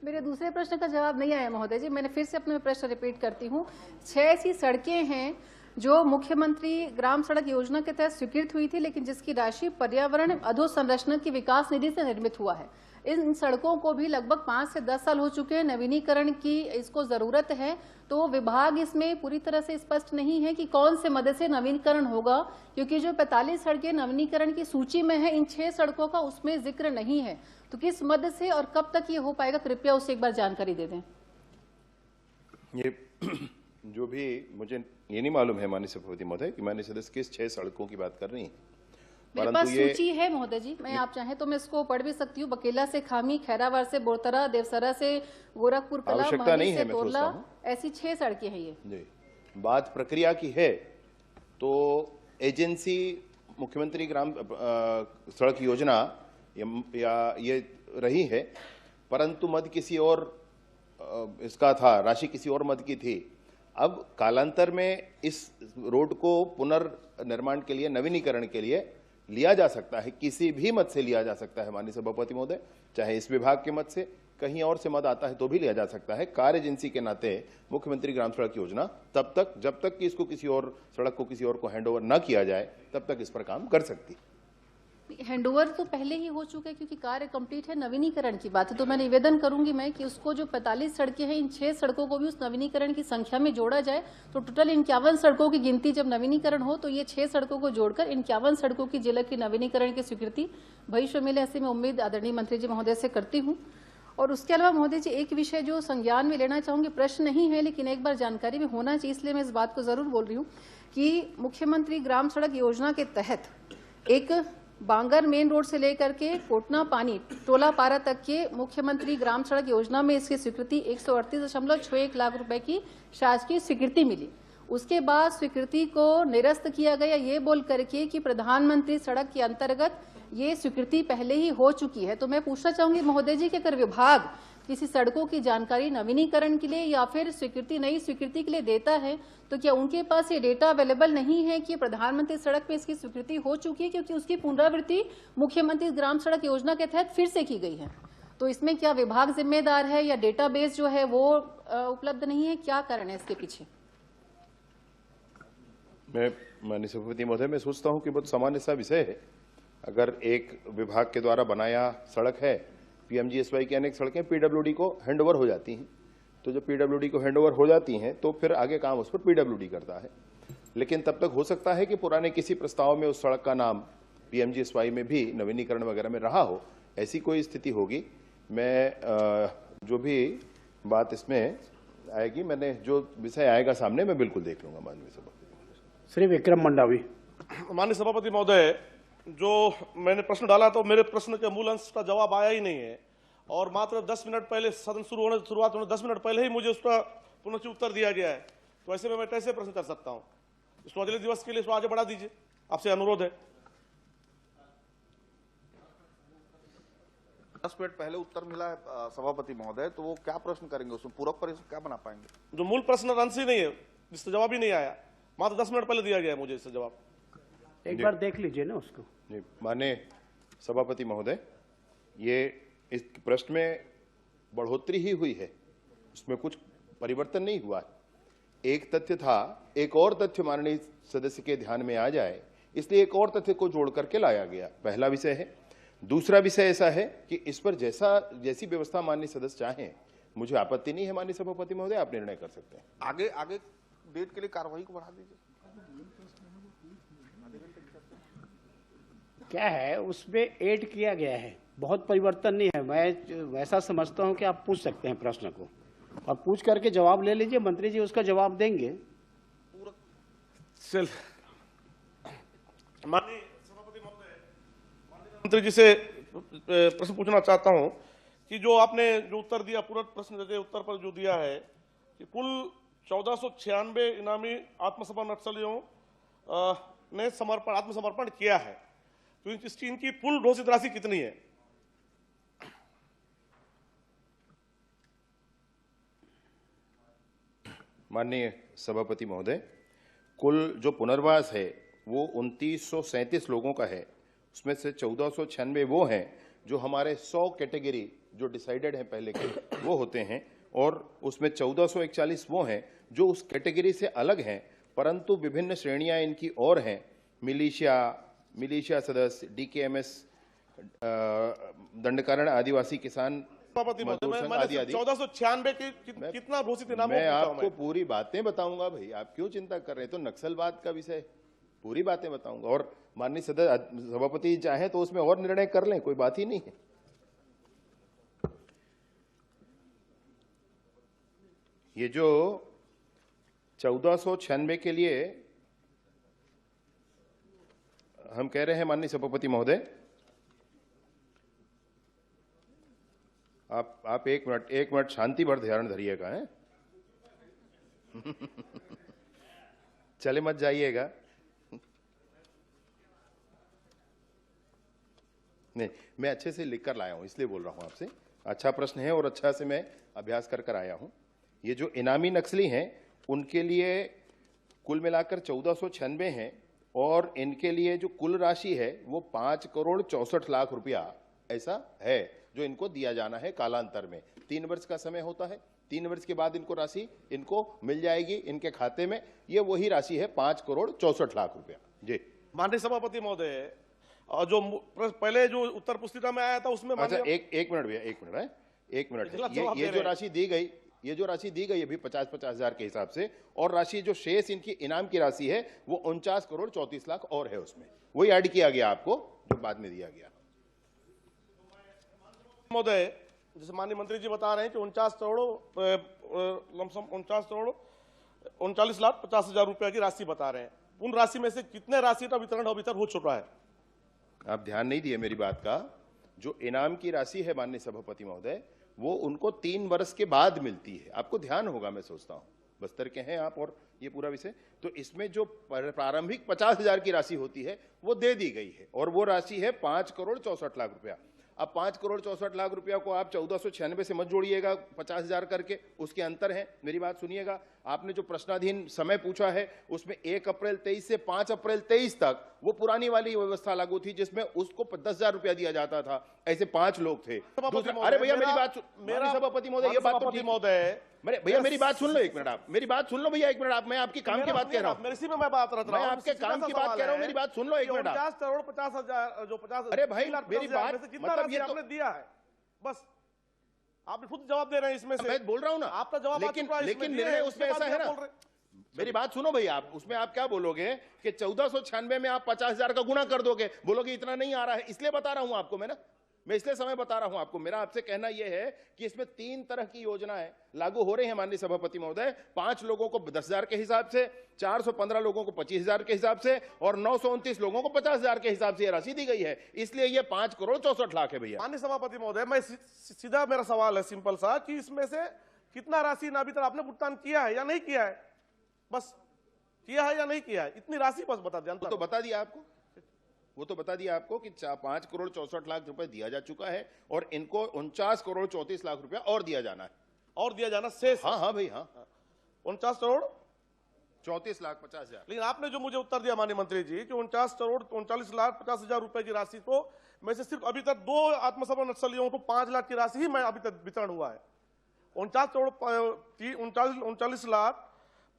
L: मेरे दूसरे प्रश्न का जवाब नहीं आया महोदय जी, मैंने फिर से अपना प्रश्न रिपीट करती हूँ। 6 ऐसी सड़कें हैं जो मुख्यमंत्री ग्राम सड़क योजना के तहत स्वीकृत हुई थी, लेकिन जिसकी राशि पर्यावरण अधोसंरचना की विकास निधि से निर्मित हुआ है। इन सड़कों को भी लगभग 5 से 10 साल हो चुके हैं, नवीनीकरण की इसको जरूरत है। तो विभाग इसमें पूरी तरह से स्पष्ट नहीं है कि कौन से मद से नवीनीकरण होगा, क्योंकि जो 45 सड़कें नवीनीकरण की सूची में है, इन 6 सड़कों का उसमें जिक्र नहीं है। तो किस मद से और कब तक ये हो पाएगा, कृपया उसे एक बार जानकारी दे दें।
C: ये जो भी मुझे ये नहीं मालूम है माननीय सभापति महोदय कि माननीय सदस्य किस 6 सड़कों की बात कर रही हैं।
L: मेरे पास सूची है महोदय जी, मैं आप चाहें तो मैं इसको पढ़ भी सकती हूँ। बकेला से खामी, खैरावार से बोरतरा, देवसरा से गोरखपुर कला,
C: आवश्यकता नहीं है,
L: से
C: मैं
L: तोरला,
C: सोचता हूँ।
L: ऐसी 6 सड़कें हैं ये।
C: जी, बात प्रक्रिया की है तो एजेंसी मुख्यमंत्री ग्राम सड़क योजना या ये रही है, परंतु मद किसी और इसका था, राशि किसी और मद की थी। अब कालांतर में इस रोड को पुनर्निर्माण के लिए, नवीनीकरण के लिए लिया जा सकता है, किसी भी मद से लिया जा सकता है माननीय सभापति महोदय, चाहे इस विभाग के मद से, कहीं और से मद आता है तो भी लिया जा सकता है। कार्य एजेंसी के नाते मुख्यमंत्री ग्राम सड़क योजना तब तक, जब तक कि इसको किसी और सड़क को किसी और को हैंडओवर न किया जाए, तब तक इस पर काम कर सकती है।
L: हैंडओवर तो पहले ही हो चुका है क्योंकि कार्य कंप्लीट है, नवीनीकरण की बात है। तो मैं निवेदन करूंगी मैं कि उसको जो 45 सड़कें हैं, इन 6 सड़कों को भी उस नवीनीकरण की संख्या में जोड़ा जाए। तो टोटल 51 सड़कों की गिनती जब नवीनीकरण हो तो ये 6 सड़कों को जोड़कर 51 सड़कों की जिला की नवीनीकरण की स्वीकृति भविष्य मिले, ऐसी मैं उम्मीद आदरणीय मंत्री जी महोदय से करती हूँ। और उसके अलावा महोदय जी एक विषय जो संज्ञान में लेना चाहूंगी, प्रश्न नहीं है लेकिन एक बार जानकारी में होना चाहिए, इसलिए मैं इस बात को जरूर बोल रही हूँ कि मुख्यमंत्री ग्राम सड़क योजना के तहत एक बांगर मेन रोड से लेकर के कोटना पानी टोला पारा तक के मुख्यमंत्री ग्राम सड़क योजना में इसकी स्वीकृति 138.61 लाख रुपए की शासकीय स्वीकृति मिली। उसके बाद स्वीकृति को निरस्त किया गया ये बोल करके कि प्रधानमंत्री सड़क के अंतर्गत ये स्वीकृति पहले ही हो चुकी है। तो मैं पूछना चाहूंगी महोदय जी कि अगर विभाग किसी सड़कों की जानकारी नवीनीकरण के लिए या फिर स्वीकृति, नई स्वीकृति के लिए देता है, तो क्या उनके पास ये डेटा अवेलेबल नहीं है कि प्रधानमंत्री सड़क पे इसकी स्वीकृति हो चुकी है, क्योंकि उसकी पुनरावृत्ति मुख्यमंत्री ग्राम सड़क योजना के तहत फिर से की गई है। तो इसमें क्या विभाग जिम्मेदार है या डेटाबेस जो है वो उपलब्ध नहीं है, क्या कारण है इसके पीछे?
C: मैं माननीय सभापति महोदय, मैं सोचता हूं कि बहुत सामान्य सा विषय है। अगर एक विभाग के द्वारा बनाया सड़क है, पीएमजीएसवाई की अनेक सड़कें पीडब्ल्यूडी को हैंडओवर हो जाती हैं, तो जब पीडब्ल्यूडी को हैंडओवर हो जाती हैं तो फिर आगे काम उस पर पीडब्ल्यूडी करता है। लेकिन तब तक हो सकता है कि पुराने किसी प्रस्ताव में उस सड़क का नाम पीएमजीएसवाई में भी नवीनीकरण वगैरह में रहा हो, ऐसी कोई स्थिति होगी। मैं जो भी बात इसमें आएगी, मैंने जो विषय आएगा सामने, मैं बिल्कुल देख लूंगा माननीय सभापति।
G: श्री विक्रम मंडावी।
J: माननीय सभापति महोदय, जो मैंने प्रश्न डाला तो मेरे प्रश्न के मूल अंश का जवाब आया ही नहीं है, और मात्र 10 मिनट पहले सदन शुरुआत होने 10 मिनट पहले ही मुझे उसका पुनः उत्तर दिया गया है। तो ऐसे में मैं कैसे प्रश्न कर सकता हूं? इसको अगले दिवस के लिए इसको आगे बढ़ा दीजिए, आपसे अनुरोध है।
M: 10 मिनट पहले उत्तर मिला है सभापति महोदय, तो वो क्या प्रश्न करेंगे, उसमें पूरक प्रश्न क्या बना पाएंगे?
J: जो मूल प्रश्न रंस ही नहीं है, जिससे जवाब ही नहीं आया, मात्र 10 मिनट पहले दिया गया है मुझे इससे जवाब।
G: एक बार देख लीजिए ना उसको।
C: माननीय सभापति महोदय, ये इस प्रश्न में बढ़ोतरी ही हुई है, उसमें कुछ परिवर्तन नहीं हुआ है। एक तथ्य था, एक और तथ्य माननीय सदस्य के ध्यान में आ जाए, इसलिए एक और तथ्य को जोड़ करके लाया गया। पहला विषय है। दूसरा विषय ऐसा है कि इस पर जैसी व्यवस्था माननीय सदस्य चाहें, मुझे आपत्ति नहीं है माननीय सभापति महोदय, आप निर्णय कर सकते हैं।
M: आगे डेट के लिए कार्यवाही को बढ़ा दीजिए।
G: क्या है उसमें ऐड किया गया है, बहुत परिवर्तन नहीं है। मैं वैसा समझता हूं कि आप पूछ सकते हैं प्रश्न को और पूछ करके जवाब ले लीजिए, मंत्री जी उसका जवाब देंगे।
J: माननीय सभापति महोदय, मंत्री जी से प्रश्न पूछना चाहता हूं कि जो आपने जो उत्तर दिया, पूरा प्रश्न के उत्तर पर जो दिया है कि कुल 1496 इनामी आत्मसमर्पण नक्सलियों ने आत्मसमर्पण किया है, तो इनकी कुल घोषित राशि कितनी है?
C: माननीय सभापति महोदय, कुल जो पुनर्वास है वो 2937 लोगों का है। उसमें से 1496 वो हैं जो हमारे 100 कैटेगरी जो डिसाइडेड है पहले के वो होते हैं, और उसमें 1441 वो हैं जो उस कैटेगरी से अलग हैं, परंतु विभिन्न श्रेणियां इनकी और हैं। मिलिशिया सदस्य, DKMS, दंडकारण आदिवासी किसान,
J: 1496 की कितना घोषित इनाम?
C: मैं आपको पूरी बातें बताऊंगा भाई, आप क्यों चिंता कर रहे हैं? तो नक्सलवाद का विषय, पूरी बातें बताऊंगा, और माननीय सभापति चाहे तो उसमें और निर्णय कर लें, कोई बात ही नहीं है। ये जो 1496 के लिए हम कह रहे हैं माननीय सभापति महोदय, आप एक मिनट शांति भर ध्यान धरिएगा, हैं? चले मत जाइएगा। नहीं, मैं अच्छे से लिख कर लाया हूं, इसलिए बोल रहा हूं आपसे। अच्छा प्रश्न है और अच्छा से मैं अभ्यास कर आया हूं। ये जो इनामी नक्सली हैं उनके लिए कुल मिलाकर 1496 हैं, और इनके लिए जो कुल राशि है वो 5,64,00,000 रुपया ऐसा है जो इनको दिया जाना है कालांतर में। 3 वर्ष का समय होता है, 3 वर्ष के बाद इनको राशि इनको मिल जाएगी इनके खाते में। ये वही राशि है 5,64,00,000 रुपया। जी
J: माननीय सभापति महोदय, जो पहले जो उत्तर पुस्तिका में आया था उसमें
C: अच्छा, एक मिनट भैया, एक मिनट। ये जो राशि दी गई, ये जो राशि दी गई अभी 50-50 हजार के हिसाब से, और राशि जो शेष इनकी इनाम की राशि है वो 49,34,00,000 और है, उसमें वही ऐड किया गया आपको जो बाद में दिया गया।
J: महोदय, जैसे माननीय मंत्री जी बता रहे हैं कि 39,39,50,000 रुपया की राशि बता रहे हैं, उन राशि में से कितने राशि का वितरण अभी तक हो चुका है?
C: आप ध्यान नहीं दिए मेरी बात का। जो इनाम की राशि है माननीय सभापति महोदय, वो उनको 3 वर्ष के बाद मिलती है। आपको ध्यान होगा, मैं सोचता हूं बस्तर के हैं आप और ये पूरा विषय, तो इसमें जो प्रारंभिक 50,000 की राशि होती है वो दे दी गई है, और वो राशि है 5,64,00,000 रुपया। अब 5,64,00,000 रुपया को आप 1496 से मत जोड़िएगा 50,000 करके, उसके अंतर है। मेरी बात सुनिएगा, आपने जो प्रश्नाधीन समय पूछा है उसमें 1 अप्रैल 23 से 5 अप्रैल 23 तक वो पुरानी वाली व्यवस्था लागू थी जिसमें उसको 10,000 रुपया दिया जाता था। ऐसे 5 लोग थे। अरे भैया मेरी बात, मेरा सभापति महोदय, ये बात तो ठीक महोदय, भैया मेरी बात सुन लो, 1 मिनट आप मेरी बात सुन लो भैया, 1 मिनट आप, मैं आपकी काम की बात कह रहा हूँ,
J: मैं
C: आपके काम की बात कह रहा हूँ, मेरी बात सुन लो 1 मिनट आप।
J: 50,50,000 जो 50,
C: अरे भाई मेरी बात,
J: मतलब ये आपने दिया है, बस आप खुद जवाब दे रहे हैं इसमें से।
C: मैं बोल रहा हूं ना,
J: आपका जवाब
C: लेकिन निर्णय उसमें ऐसा है ना। मेरी बात सुनो भैया, आप उसमें आप क्या बोलोगे कि 1496 में आप 50,000 का गुणा कर दोगे, बोलोगे इतना नहीं आ रहा है, इसलिए बता रहा हूं आपको मैं इसलिए समय बता रहा हूं आपको। मेरा आपसे कहना यह है कि इसमें 3 तरह की योजनाएं लागू हो रही हैं माननीय सभापति महोदय। 5 लोगों को 10,000 के हिसाब से, 415 लोगों को 25,000 के हिसाब से, और 929 लोगों को 50,000 के हिसाब से यह राशि दी गई है, इसलिए यह 5,64,00,000 है भैया।
J: माननीय सभापति महोदय, मैं सीधा मेरा सवाल है सिंपल सा कि इसमें से कितना राशि अभी तक आपने भुगतान किया है या नहीं किया है? बस किया है या नहीं किया है, इतनी राशि बस बता दें।
C: वो तो बता दिया आपको, वो तो बता दिया आपको कि 5 करोड़ 64 लाख रुपए दिया जा चुका है और इनको 49 करोड़ 34 लाख रुपया और दिया जाना है,
J: और दिया जाना शेष।
C: हाँ हाँ भाई हाँ,
J: 49 करोड़
C: 34 लाख 50 हजार।
J: लेकिन आपने जो मुझे उत्तर दिया माननीय मंत्री जी कि 49 करोड़ 39 लाख 50 हजार रुपए की राशि को में से सिर्फ अभी तक 2 आत्मसमर्पण नक्सलियों को 5 लाख की राशि ही मैं अभी तक वितरण हुआ है। 49 करोड़ 39 लाख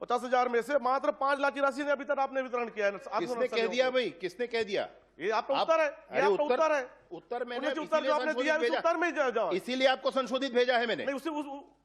J: 50 हजार में से मात्र 5 लाख की राशि ने अभी तक आपने वितरण किया है।
C: किसने कह दिया भाई, किसने कह दिया?
J: ये आपका उत्तर है, ये आपका उत्तर है।
C: उत्तर मैंने
J: उत्तर जो आपने दिया उत्तर में जाओ,
C: इसीलिए आपको संशोधित भेजा है मैंने।
J: नहीं, उसी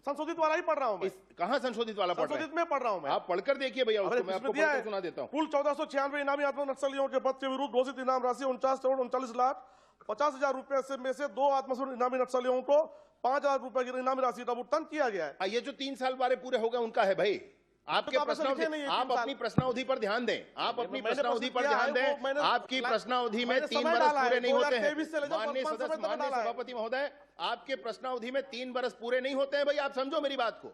J: संशोधित वाला ही पढ़ रहा हूं मैं।
C: कहाँ संशोधित वाला पढ़ रहे हैं?
J: संशोधित में पढ़ रहा हूं मैं।
C: आप पढ़कर देखिए भैया उसको, मैं आपको पढ़कर सुना देता हूं।
J: कुल 1496 इनामी आत्मसमर्पण नक्सलियों के पद के विरुद्ध घोषित इनाम राशि 49 करोड़ 39 लाख 50 हजार रुपए से में से 2 आत्मसमर्पण इनामी नक्सलियों को 5,000 रुपए की इनामी राशि का भुगतान किया गया है।
C: ये जो 3 साल बारे पूरे हो गए उनका है भाई। आपके प्रश्नावधि, आप अपनी प्रश्नावधि पर ध्यान दें, आप अपनी प्रश्नावधि पर ध्यान दें। आपकी प्रश्नावधि में 3 बरस पूरे नहीं होते हैं माननीय सदस्य, माननीय सभापति महोदय, आपके प्रश्नावधि में 3 बरस पूरे नहीं होते हैं भाई। आप समझो मेरी बात को,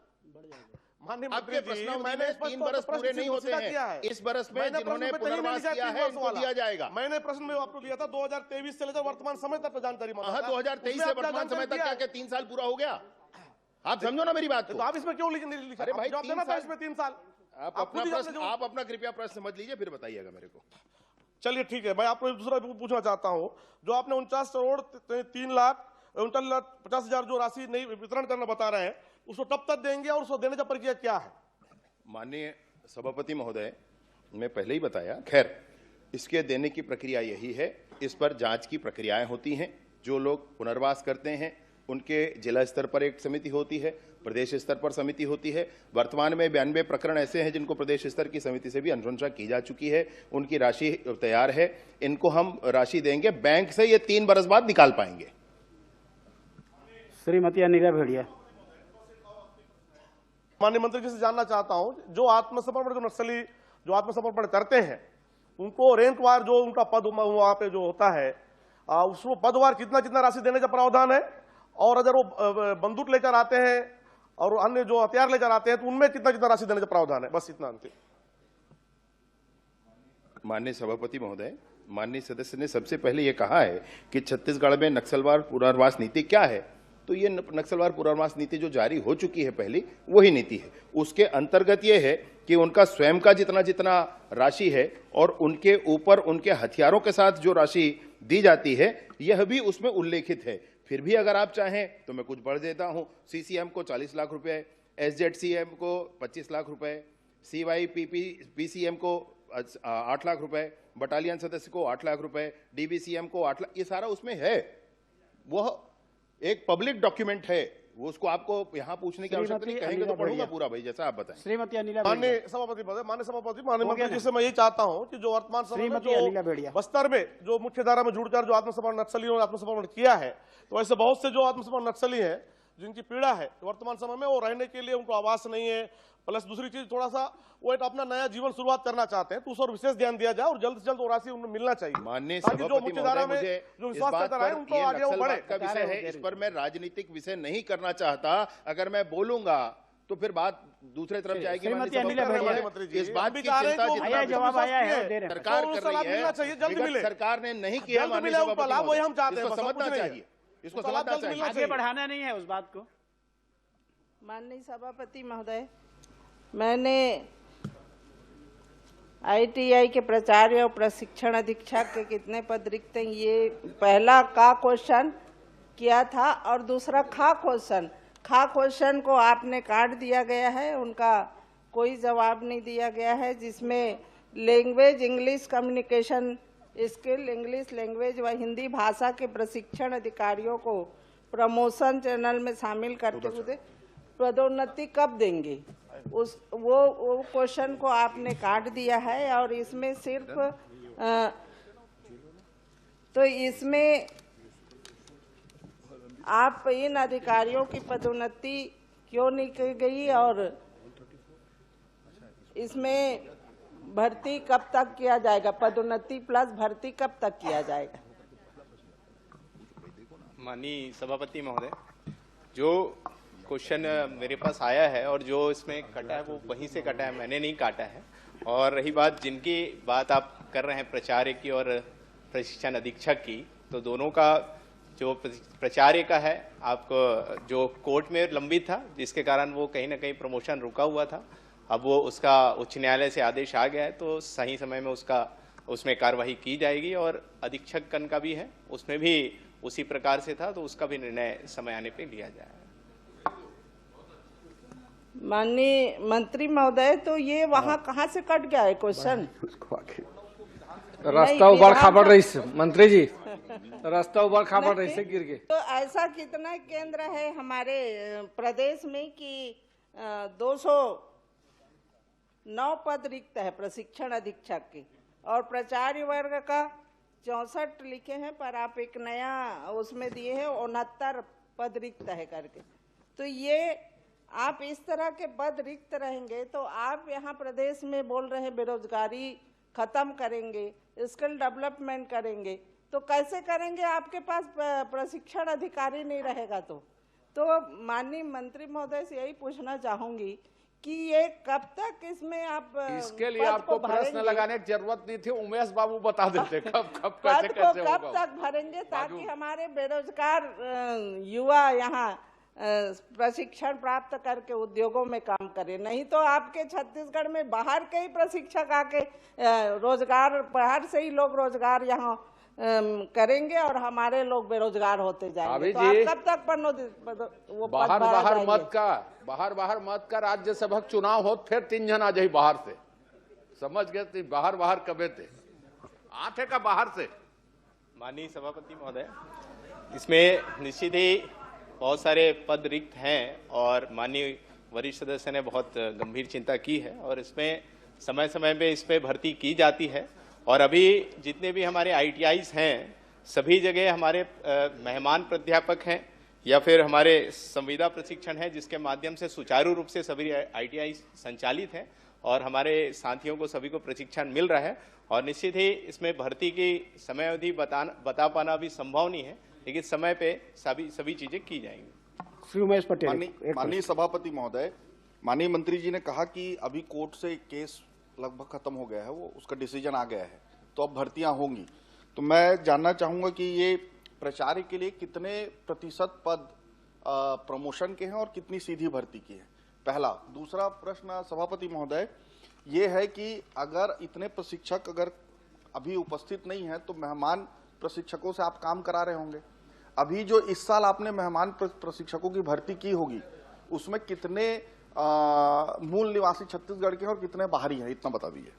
C: आपके प्रश्नावधि में 3 बरस पूरे नहीं होते हैं। इस बरस में जिन्होंने पुनर्वास किया है इनको दिया जाएगा।
J: मैंने प्रश्न में आपको दिया था 2023 से लेकर वर्तमान समय तक जानकारी।
C: 2023 से वर्तमान समय तक क्या 3 साल पूरा हो गया? आप समझो ना मेरी बात को।
J: तो आप इसमें क्यों लिखा?
C: अरे भाई
J: जवाब देना था इसमें 3 साल।
C: आप अपना प्रश्न, आप अपना कृपया प्रश्न समझ लीजिए फिर बताइएगा मेरे को।
J: चलिए ठीक है, मैं आपको दूसरा पूछना चाहता हूं। जो आपने 49 करोड़ 3 लाख 39 लाख 50 हजार जो राशि नहीं वितरण करना बता रहे हैं, उसको कब तक देंगे और उसको देने का प्रक्रिया क्या है?
C: माननीय सभापति महोदय, मैं पहले ही बताया, खैर इसके देने की प्रक्रिया यही है। इस पर जांच की प्रक्रियाएं होती हैं। जो लोग पुनर्वास करते हैं उनके जिला स्तर पर एक समिति होती है, प्रदेश स्तर पर समिति होती है। वर्तमान में 92 प्रकरण ऐसे हैं जिनको प्रदेश स्तर की समिति से भी अनुशंसा की जा चुकी है। उनकी राशि तैयार है, इनको हम राशि देंगे। बैंक से ये 3 बरस बाद निकाल पाएंगे।
G: श्रीमती अनिला भेड़िया।
J: माननीय मंत्री जी से जानना चाहता हूं, जो आत्मसमर्पण जो नक्सली जो आत्मसमर्पण करते हैं उनको रैंकवार जो उनका पद वहां पे जो होता है उसको पदवार कितना कितना राशि देने का प्रावधान है? और अगर वो बंदूक लेकर आते हैं और अन्य जो हथियार लेकर आते हैं तो उनमें कितना कितना राशि देने का प्रावधान है? बस इतना अंतिम।
C: माननीय सभापति महोदय, माननीय सदस्य ने सबसे पहले ये कहा है कि छत्तीसगढ़ में नक्सलवार पुनर्वास नीति क्या है। तो ये नक्सलवार पुनर्वास नीति जो जारी हो चुकी है पहली, वही नीति है। उसके अंतर्गत ये है कि उनका स्वयं का जितना जितना राशि है और उनके ऊपर उनके हथियारों के साथ जो राशि दी जाती है यह भी उसमें उल्लेखित है। फिर भी अगर आप चाहें तो मैं कुछ बढ़ देता हूं। सीसीएम को 40 लाख रुपए, एसजेडसीएम को 25 लाख रुपए, पीसीएम को 8 लाख रुपए, बटालियन सदस्य को 8 लाख रुपए, डीबीसीएम को 8 लाख, ये सारा उसमें है। वह एक पब्लिक डॉक्यूमेंट है, वो उसको आपको यहाँ पूछने की आवश्यकता नहीं। कहेंगे तो पढ़ूंगा पूरा भाई, जैसा आप बताएं।
G: श्रीमती अनिला।
J: माननीय सभापति माननीय मंत्री जी से मैं यही चाहता हूं कि जो वर्तमान समय में जो बस्तर में जो मुख्य धारा में जुड़कर जो आत्मसमर्पण नक्सलियों ने आत्मसमर्पण किया है, तो ऐसे बहुत से जो आत्मसमर्पण नक्सली हैं जिनकी पीड़ा है वर्तमान समय में, वो रहने के लिए उनको आवास नहीं है, प्लस दूसरी चीज थोड़ा सा वो एक अपना नया जीवन शुरुआत करना चाहते हैं, तो उस पर विशेष ध्यान दिया जाए और जल्द से जल्द वो राशि उन्हें मिलना चाहिए।
C: माननीय सभापति महोदय, मुझे इस बात पर ये नक्सलवाद का विषय है, इस पर मैं राजनीतिक विषय नहीं करना चाहता। अगर मैं बोलूंगा तो फिर बात दूसरे तरफ जाएगी। इस बात की चिंता
G: जवाब आया है
C: सरकार कर रही है, सरकार ने नहीं किया। इसको समझना चाहिए, इसको समझना चाहिए।
G: आगे बढ़ाना नहीं है उस बात को।
I: माननीय सभापति महोदय, मैंने आईटीआई के प्राचार्य और प्रशिक्षण अधीक्षक के कितने पद रिक्त हैं ये पहला का क्वेश्चन किया था, और दूसरा खा क्वेश्चन को आपने काट दिया गया है, उनका कोई जवाब नहीं दिया गया है, जिसमें language English communication skill English language व हिंदी भाषा के प्रशिक्षण अधिकारियों को प्रमोशन चैनल में शामिल करते हुए पदोन्नति कब देंगे, वो क्वेश्चन को आपने काट दिया है। और इसमें सिर्फ तो इसमें आप इन अधिकारियों की पदोन्नति क्यों नहीं की गई और इसमें भर्ती कब तक किया जाएगा, पदोन्नति प्लस भर्ती कब तक किया जाएगा?
N: माननीय सभापति महोदय, जो क्वेश्चन मेरे पास आया है और जो इसमें कटा है वो वहीं से कटा है, मैंने नहीं काटा है। और रही बात जिनकी बात आप कर रहे हैं प्राचार्य की और प्रशिक्षण अधीक्षक की, तो दोनों का जो प्राचार्य का है आपको जो कोर्ट में लंबित था जिसके कारण वो कहीं ना कहीं प्रमोशन रुका हुआ था, अब वो उसका उच्च न्यायालय से आदेश आ गया है तो सही समय में उसमें कार्रवाई की जाएगी। और अधीक्षक कन का भी है, उसमें भी उसी प्रकार से था तो उसका भी निर्णय समय आने पे लिया जाएगा।
I: माननीय मंत्री महोदय, तो ये वहाँ कहाँ से कट गया है क्वेश्चन?
O: रास्ता उबड़ खाबड़ रही से मंत्री जी, रास्ता उबड़ खाबड़ रही से गिर गए।
I: तो ऐसा कितना केंद्र है हमारे प्रदेश में कि 209 पद रिक्त है प्रशिक्षण अधीक्षक के, और प्राचार्य वर्ग का 64 लिखे हैं, पर आप एक नया उसमें दिए हैं 69 पद रिक्त है करके। तो ये आप इस तरह के पद रिक्त रहेंगे तो आप यहाँ प्रदेश में बोल रहे हैं बेरोजगारी खत्म करेंगे, स्किल डेवलपमेंट करेंगे, तो कैसे करेंगे? आपके पास प्रशिक्षण अधिकारी नहीं रहेगा तो माननीय मंत्री महोदय से यही पूछना चाहूंगी कि ये कब तक इसमें आप
D: इसके लिए आपको प्रश्न लगाने की जरूरत नहीं थी, उमेश बाबू बता देते कब
I: तक भरेंगे ताकि हमारे बेरोजगार युवा यहाँ प्रशिक्षण प्राप्त करके उद्योगों में काम करें। नहीं तो आपके छत्तीसगढ़ में बाहर के ही प्रशिक्षक आके रोजगार, बाहर से ही लोग रोजगार यहाँ करेंगे और हमारे लोग बेरोजगार होते जाएंगे। तो आप कब तक वो
D: बाहर मत का राज्यसभा चुनाव हो फिर 3 जन आ जाए बाहर से, समझ गए? बाहर कबे थे आते का बाहर से।
N: माननीय सभापति महोदय, इसमें निश्चित ही बहुत सारे पद रिक्त हैं और माननीय वरिष्ठ सदस्य ने बहुत गंभीर चिंता की है और इसमें समय समय पे इस पे भर्ती की जाती है। और अभी जितने भी हमारे ITIs हैं सभी जगह हमारे मेहमान प्राध्यापक हैं या फिर हमारे संविदा प्रशिक्षण है जिसके माध्यम से सुचारू रूप से सभी ITI संचालित हैं और हमारे साथियों को सभी को प्रशिक्षण मिल रहा है। और निश्चित ही इसमें भर्ती की समय अवधि बता पाना भी संभव नहीं है, लेकिन समय पे सभी चीजें की जाएंगी।
G: श्री उमेश पटेल।
M: माननीय सभापति महोदय, माननीय मंत्री जी ने कहा कि अभी कोर्ट से केस लगभग खत्म हो गया है, वो उसका डिसीजन आ गया है तो अब भर्तियां होंगी। तो मैं जानना चाहूंगा कि ये प्राचार्य के लिए कितने प्रतिशत पद प्रमोशन के हैं और कितनी सीधी भर्ती की है, पहला। दूसरा प्रश्न सभापति महोदय ये है कि अगर इतने प्रशिक्षक अगर अभी उपस्थित नहीं है तो मेहमान प्रशिक्षकों से आप काम करा रहे होंगे। अभी जो इस साल आपने मेहमान प्रशिक्षकों की भर्ती की होगी उसमें कितने मूल निवासी छत्तीसगढ़ के हैं और कितने बाहरी हैं, इतना बता दीजिए।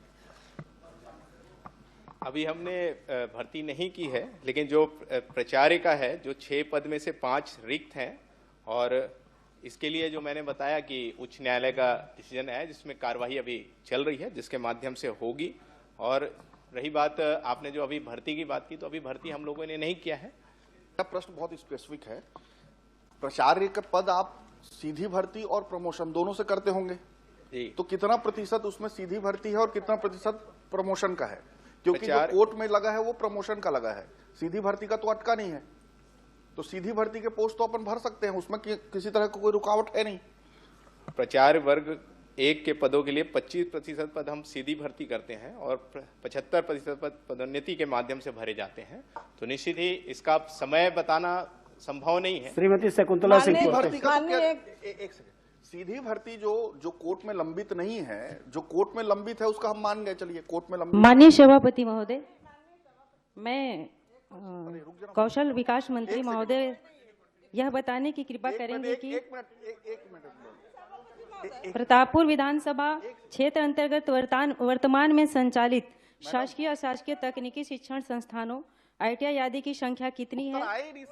N: अभी हमने भर्ती नहीं की है, लेकिन जो प्राचार्य का है जो 6 पद में से 5 रिक्त हैं और इसके लिए जो मैंने बताया कि उच्च न्यायालय का डिसीजन है जिसमें कार्यवाही अभी चल रही है जिसके माध्यम से होगी। और रही बात आपने जो अभी भर्ती की बात की, तो अभी भर्ती हम लोगों ने नहीं किया है।
M: प्रश्न बहुत स्पेसिफिक है। प्राचार्य का पद आप सीधी भर्ती और प्रमोशन दोनों से करते होंगे
N: जी,
M: तो कितना प्रतिशत उसमें सीधी भर्ती है और कितना प्रतिशत प्रमोशन का है? क्योंकि जो कोर्ट में लगा है वो प्रमोशन का लगा है, सीधी भर्ती का तो अटका नहीं है। तो सीधी भर्ती के पोस्ट तो अपन भर सकते हैं, उसमें किसी तरह का कोई रुकावट है नहीं।
N: प्राचार्य वर्ग 1 के पदों के लिए 25% पद हम सीधी भर्ती करते हैं और 75% पद पदोन्नति के माध्यम से भरे जाते हैं। तो निश्चित ही इसका समय बताना संभव नहीं है।
G: श्रीमती शकुंतला सिंह।
M: एक सेकंड, सीधी भर्ती जो कोर्ट में लंबित नहीं है, जो कोर्ट में लंबित है उसका हम मान गए, चलिए कोर्ट में लंबित।
P: माननीय सभापति महोदय, मैं कौशल विकास मंत्री महोदय यह बताने की कृपा करेंगे कि प्रतापपुर विधानसभा क्षेत्र अंतर्गत वर्तमान में संचालित शासकीय अशासकीय तकनीकी शिक्षण संस्थानों ITI आदि की संख्या कितनी है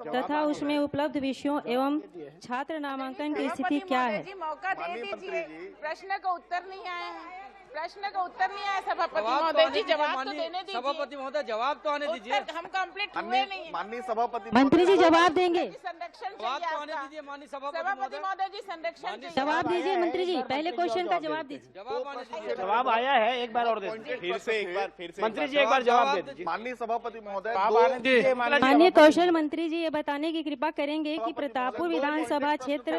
P: तथा उसमें उपलब्ध विषयों एवं छात्र नामांकन की स्थिति क्या है?
Q: मौका दे दीजिए, प्रश्न का उत्तर नहीं आया है।
F: प्रश्न का उत्तर नहीं आया सभापति महोदय जी, जवाब तो देने दीजिए।
O: सभापति महोदय जवाब तो आने दीजिए।
F: हम कंप्लीट हुए नहीं है।
M: माननीय सभापति
P: मंत्री जी जवाब देंगे।
F: संरक्षण
O: जवाब तो आने दीजिए माननीय
F: सभापति महोदय जी, संरक्षण
P: जवाब दीजिए मंत्री जी, पहले क्वेश्चन का जवाब दीजिए।
O: जवाब आने दीजिए।
G: जवाब आया है, एक बार और दे दीजिए।
C: फिर से एक बार
G: मंत्री जी एक बार जवाब दे दीजिए।
M: माननीय सभापति महोदय
P: माननीय कौशल मंत्री जी ये बताने की कृपा करेंगे कि प्रतापपुर विधानसभा क्षेत्र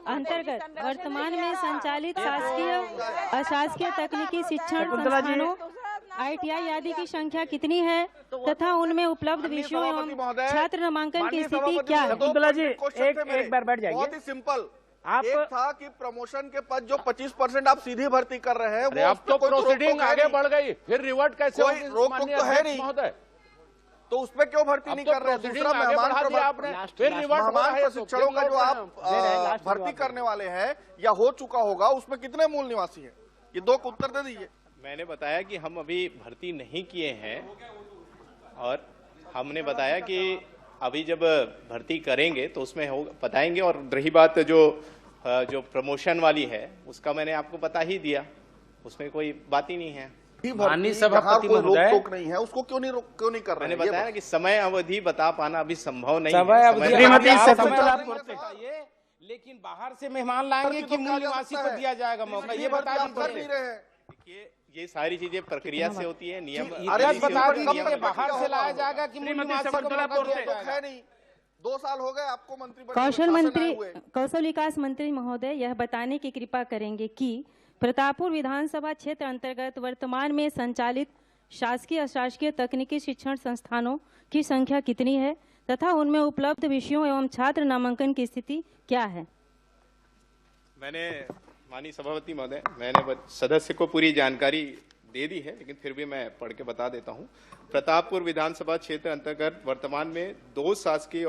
P: अंतर्गत वर्तमान में संचालित शासकीय अशासकीय तकनीकी शिक्षण संस्थानों ITI आदि की संख्या कितनी है तथा उनमें उपलब्ध विषयों एवं छात्र नामांकन की स्थिति क्या है?
G: शकुंतला जी एक बार बैठ जाइए।
M: बहुत ही सिंपल।
G: आप
M: एक था कि प्रमोशन के पद जो 25% आप सीधी भर्ती कर रहे हैं, वो
D: अब तो प्रोसीडिंग आगे बढ़ गई, फिर रिवर्ट कैसे
M: कोई रोक टोक तो है नहीं
D: महोदय?
M: तो उस पे क्यों भर्ती नहीं कर रहे? दूसरा मेहमान प्रशिक्षणों का जो आप भर्ती करने वाले हैं या हो चुका होगा, उसमें कितने मूल निवासी हैं? ये दो को उत्तर दे दीजिए।
N: मैंने बताया कि हम अभी भर्ती नहीं किए हैं और हमने बताया कि अभी जब भर्ती करेंगे तो उसमें हो बताएंगे। और रही बात जो प्रमोशन वाली है उसका मैंने आपको बता ही दिया, उसमें कोई बात ही नहीं है।
G: माननीय सभापति महोदय
M: रोक नहीं है, उसको क्यों नहीं कर रहे?
N: मैंने बताया कि समय अवधि बता पाना अभी संभव नहीं
G: समय
N: है।
G: लेकिन बाहर से मेहमान लाएंगे कि मूल निवासी को दिया जाएगा मौका, ये बता
N: दीजिए। ये सारी चीजें प्रक्रिया से होती है, नियम
G: बता दीजिए बाहर से लाया जाएगा कि मूल निवासी को दिया जाएगा।
M: 2 साल हो गए आपको मंत्री
P: कौशल विकास मंत्री महोदय यह बताने की कृपा करेंगे कि प्रतापपुर विधानसभा क्षेत्र अंतर्गत वर्तमान में संचालित शासकीय अशासकीय तकनीकी शिक्षण संस्थानों की संख्या कितनी है तथा उनमें उपलब्ध विषयों एवं छात्र नामांकन की स्थिति क्या है?
N: मैंने माननीय सभापति महोदय, मैंने सदस्य को पूरी जानकारी दे दी है, लेकिन फिर भी मैं पढ़ के बता देता हूं। प्रतापपुर विधानसभा क्षेत्र अंतर्गत वर्तमान में 2 शासकीय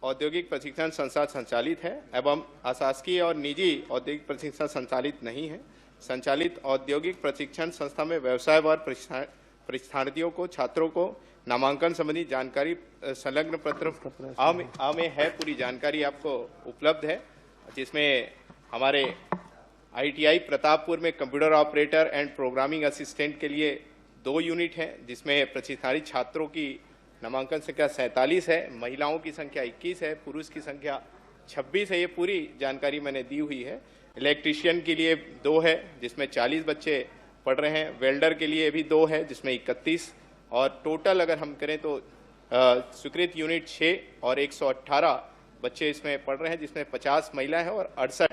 N: औद्योगिक प्रशिक्षण संस्था संचालित है एवं अशासकीय और निजी औद्योगिक प्रशिक्षण संचालित नहीं है। संचालित औद्योगिक प्रशिक्षण संस्था में व्यवसायवार प्रशिक्षणार्थियों को छात्रों को नामांकन संबंधी जानकारी संलग्न पत्र में है, पूरी जानकारी आपको उपलब्ध है, जिसमें हमारे ITI प्रतापपुर में computer operator and programming assistant के लिए 2 यूनिट हैं, जिसमें प्रशिक्षणार्थी छात्रों की नामांकन संख्या 47 है, महिलाओं की संख्या 21 है, पुरुष की संख्या 26 है। ये पूरी जानकारी मैंने दी हुई है। इलेक्ट्रीशियन के लिए 2 है, जिसमें 40 बच्चे पढ़ रहे हैं। वेल्डर के लिए भी 2 है, जिसमें 31, और टोटल अगर हम करें तो स्वीकृत यूनिट 6 और 118 बच्चे इसमें पढ़ रहे हैं, जिसमें 50 महिला है और 68